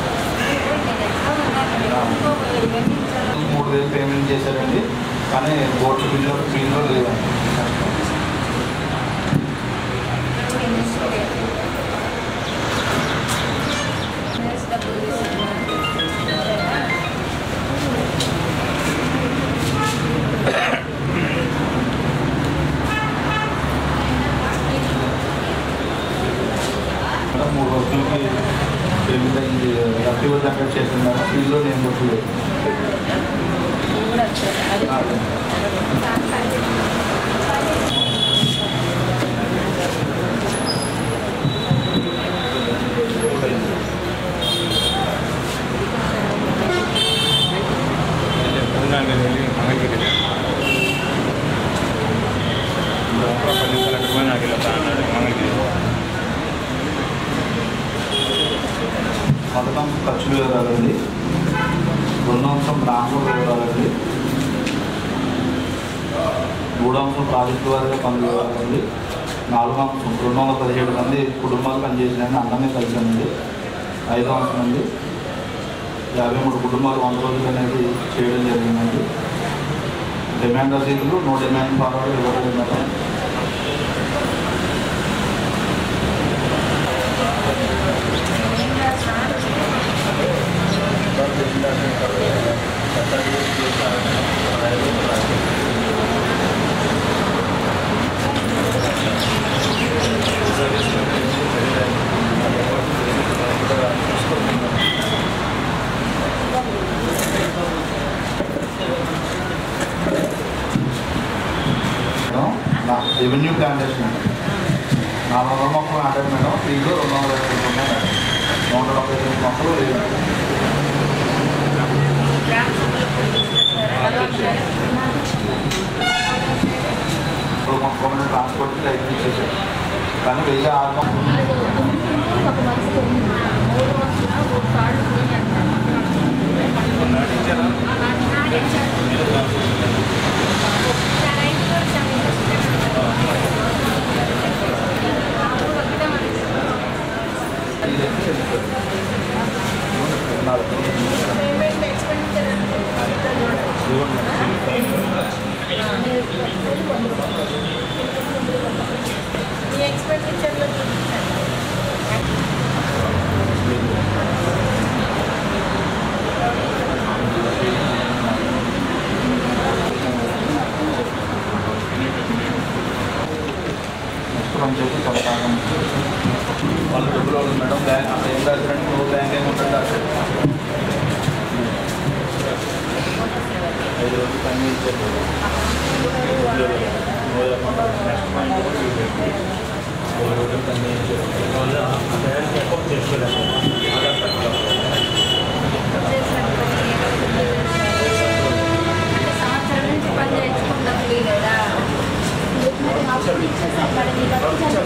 3,000 పేమెంట్ చేశారండి. కానీ బోర్డు ఫీజులో లేదు. మేడం 3 రోజులకి ఎనిమిది యాక్టివ్ దగ్గర చేస్తున్నారు. ఫీజులో నేను కొట్టలేదు. పథకం ఖర్చులు వివరాలండి, 2వ అంశం గ్రామంలో వివరాలండి, 3వ అంశం ప్రాజెక్టు వారిగా పనులు వివరాలండి, 4వ అంశం 217 మంది కుటుంబాలు పనిచేసినాయని అందరినీ కలిసానండి. 5వ అంశం అండి 53 కుటుంబాలు 100 రోజులు అనేది చేయడం జరిగిందండి. డిమాండ్ రసీదులు 100 డిమాండ్ ఫార్వర్డ్ ఇవ్వబడింది. రెవెన్యూ ప్లాంటేషన్ 400 మొక్కలు నాటారు మేడం. ఫీజు 250 ఉన్నాయి మేడం. 175 మొక్కలు లేదు. ఇప్పుడు మొక్కలు ట్రాన్స్పోర్ట్కి రైతు ఇచ్చేసారు. కానీ 1006 మొక్కలు ఎక్స్పెండిచర్లో అని చెప్పి చెప్తాను. వాళ్ళు డబ్బులు మేడం బ్యాంక్ అక్కడ ఏం రాశారంటే నో బ్యాంక్ ఏమి ఉంటుంది రాశారు. 5 రోజులు పని ఇచ్చారు. నెక్స్ట్ పాయింట్ 5 రోజులు పని చేసుకోలేదు. సంవత్సరం నుంచి పని నేర్చుకుంటాం లేదా అడిగేది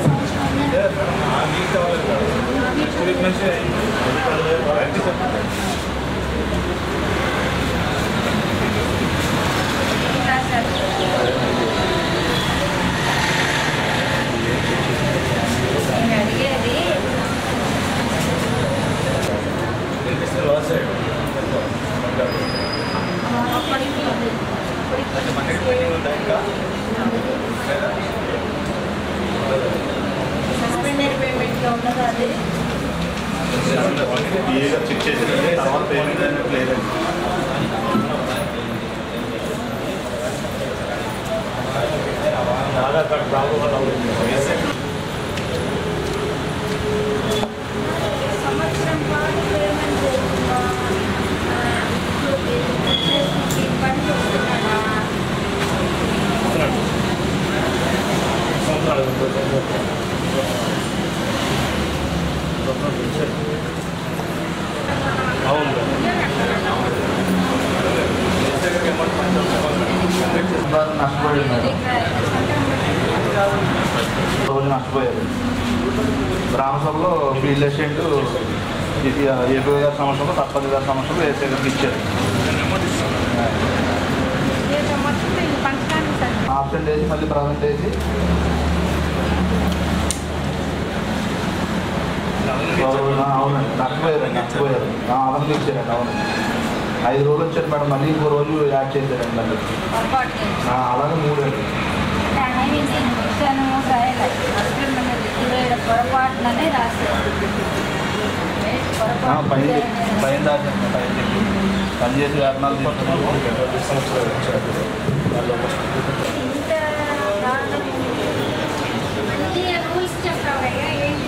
సస్పెండెడ్ పేమెంట్లో ఉన్నది అది చెక్ చేసి తర్వాత పేమెంట్ అనేది లేదండి. ఆధార్ కార్డు ప్రాబ్లం సంవత్సరం పాటు పేమెంట్ పని వస్తున్నాడా నష్టపోయారు మేడం. రోజు నష్టపోయారు. గ్రామసభలో ఫీల్డ్ అసిస్టెంట్ ఇది ఏపీ గారి సంవత్సరంలో తప్పది గారి సంవత్సరంలో ఏసీ గారికి ఇచ్చారు. ఆప్షన్ వేసి మళ్ళీ ప్రజెంట్ వేసి అవునండి నష్టపోయారండి. అదనకి ఇచ్చారండి. అవునండి. 5 రోజులు వచ్చారు మేడం, మళ్ళీ ఇంకో రోజు యాడ్ చేశారండి మళ్ళీ. అలాగే 3 అండి. పొరపాటుననే రాశారు. పైన రాశాను, పనిచేసి వేతనాలు తీసుకున్నాము. ఇంత అన్ని రూల్స్ చెప్పావయ్యా ఏంటి?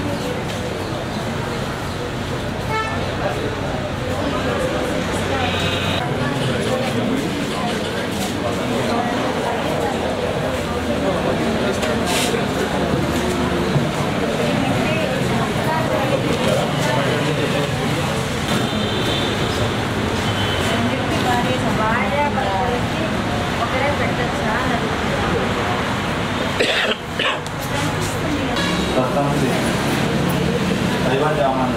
భార్య భర్తలకి ఒకరే పెట్టచ్చా అని తైవాన్ జామాన్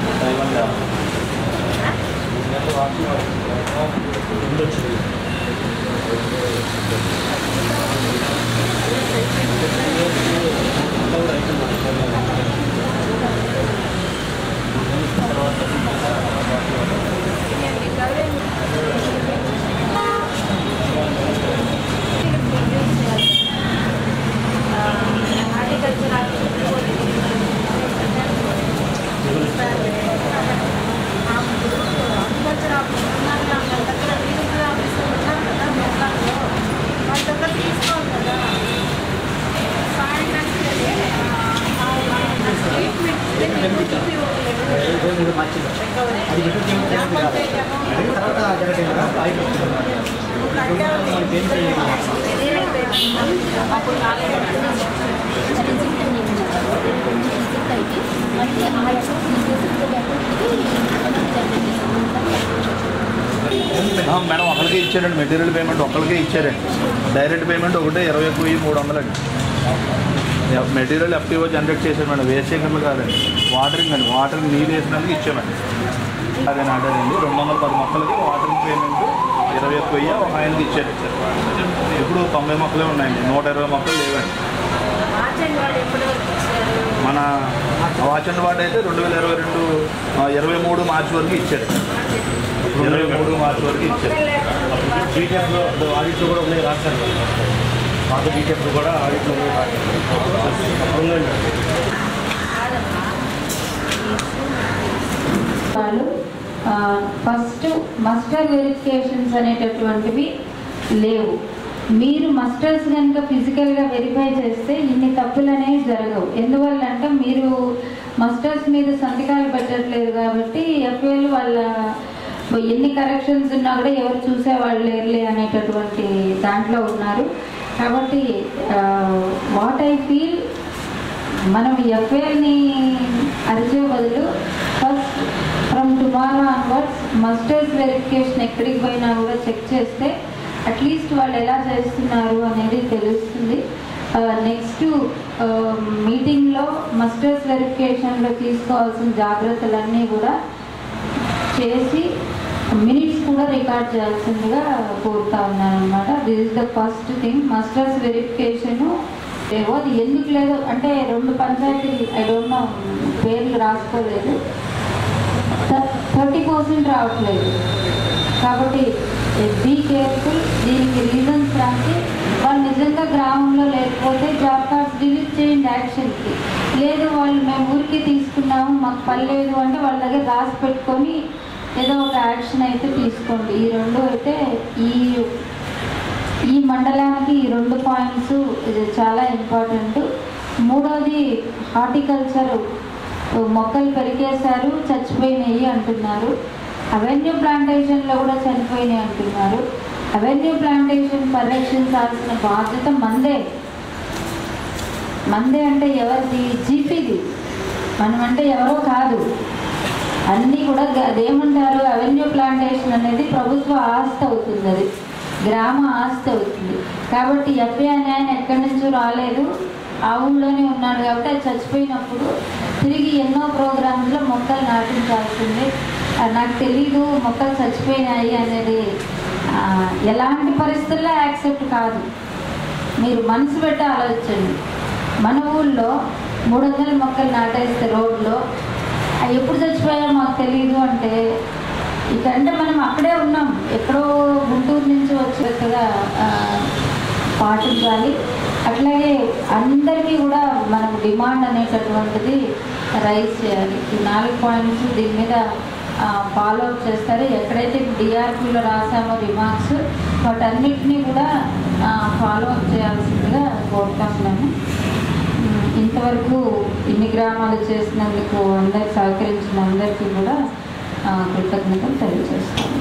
మేడం ఒకరికే ఇచ్చారండి, మెటీరియల్ పేమెంట్ ఒకరికే ఇచ్చారండి. డైరెక్ట్ పేమెంట్ ఒకటే 21,300 అండి. మెటీరియల్ ఎఫ్టీఓ జనరేట్ చేశారు మేడం, వేస్ట్ చేయకుండా కాదండి, వాటరింగ్ అండి, వాటరింగ్ నీళ్ళు వేసినందుకు ఇచ్చామండి. అదే నాటారండి 210 మొక్కలకి వాటరింగ్ పేమెంట్ 21,000 ఆయనకి ఇచ్చారు. ఇప్పుడు 90 మొక్కలే ఉన్నాయండి, 120 మొక్కలు లేవండి. మన వాచ్ అండ్ వార్డ్ అయితే 2023 మార్చి వరకు ఇచ్చారు. 23 మార్చి వరకు ఇచ్చారు. బీటెక్లో ఆడిట్లో కూడా ఉన్నాయి రాశారు, పాత బీటెక్లు కూడా ఆడిట్లో ఉందండి. ఫస్ట్ మస్టర్ వెరిఫికేషన్స్ అనేటటువంటివి లేవు. మీరు మస్టర్స్ కనుక ఫిజికల్గా వెరిఫై చేస్తే ఇన్ని తప్పులు అనేవి జరగవు. ఎందువల్ల అంటే మీరు మస్టర్స్ మీద సంతకాలు పెట్టట్లేదు కాబట్టి ఎఫ్ఏలు వాళ్ళ ఎన్ని కరెక్షన్స్ ఉన్నా కూడా ఎవరు చూసేవాళ్ళు లేరులే అనేటటువంటి దాంట్లో ఉన్నారు. కాబట్టి వాట్ ఐ ఫీల్, మనం ఎఫ్ఏల్ని అరిచే బదులు first from tomorrow onwards మస్టర్స్ verification ఎక్కడికి పోయినా కూడా చెక్ చేస్తే అట్లీస్ట్ వాళ్ళు ఎలా చేస్తున్నారు అనేది తెలుస్తుంది. నెక్స్ట్ మీటింగ్లో మస్టర్స్ వెరిఫికేషన్లో తీసుకోవాల్సిన జాగ్రత్తలన్నీ కూడా చేసి మినిట్స్ కూడా రికార్డ్ చేయాల్సిందిగా కోరుతా ఉన్నాను అనమాట. This is the first thing. మస్టర్స్ verification లేవో అది ఎందుకు లేదు అంటే 2 పంచాయతీలు ఐ డోంట్ నో పేర్లు రాసుకోలేదు, 30% రావట్లేదు. కాబట్టి బీ కేర్ఫుల్. దీనికి రీజన్స్ రాసి వాళ్ళు నిజంగా గ్రామంలో లేకపోతే జాబ్ కార్డ్స్ డిలీట్ చేయండి యాక్షన్కి. లేదు వాళ్ళు మేము ఊరికి తీసుకున్నాము మాకు పర్లేదు అంటే వాళ్ళ దగ్గర రాసి పెట్టుకొని ఏదో ఒక యాక్షన్ అయితే తీసుకోండి. ఈ 2 అయితే ఈ మండలానికి ఈ 2 పాయింట్స్ ఇది చాలా ఇంపార్టెంట్. మూడోది హార్టికల్చర్ మొక్కలు పెరిగేశారు చచ్చిపోయినాయి అంటున్నారు. అవెన్యూ ప్లాంటేషన్లో కూడా చనిపోయినాయి అంటున్నారు. అవెన్యూ ప్లాంటేషన్ పరిరక్షించాల్సిన బాధ్యత మందే అంటే ఎవరిది? జీపీది. మనం అంటే ఎవరో కాదు. అన్నీ కూడా అదేమంటారు, అవెన్యూ ప్లాంటేషన్ అనేది ప్రభుత్వ ఆస్తి అవుతుంది, అది గ్రామ ఆస్తి అవుతుంది. కాబట్టి ఎఫ్ఏ అనే ఆయన ఎక్కడి నుంచో రాలేదు, ఆ ఊళ్ళోనే ఉన్నాడు కాబట్టి అది చచ్చిపోయినప్పుడు తిరిగి ఎన్నో ప్రోగ్రామ్స్లో మొక్కలు నాటించాల్సింది. నాకు తెలీదు మొక్కలు చచ్చిపోయినాయి అనేది ఎలాంటి పరిస్థితుల్లో యాక్సెప్ట్ కాదు. మీరు మనసు పెట్టి ఆలోచించండి. మన ఊళ్ళో 300 మొక్కలు నాటేస్తే రోడ్లో ఎప్పుడు చచ్చిపోయాయో మాకు తెలీదు అంటే ఇక అంటే మనం అక్కడే ఉన్నాం, ఎక్కడో గుంటూరు నుంచి వచ్చేట్టుగా పాటించాలి. అట్లాగే అందరికీ కూడా మనకు డిమాండ్ అనేటటువంటిది రైజ్ చేయాలి. ఈ 4 పాయింట్స్ దీని మీద ఫాలో అప్ చేస్తారు. ఎక్కడైతే డిఆర్పీలో రాసామో రిమార్క్స్ వాటన్నిటినీ కూడా ఫాలో అప్ చేయాల్సిందిగా కోరుతా ఉన్నాను. ఇంతవరకు ఇన్ని గ్రామాలు చేసినందుకు అందరికి సహకరించిన అందరికీ కూడా కృతజ్ఞతలు తెలియజేస్తాను.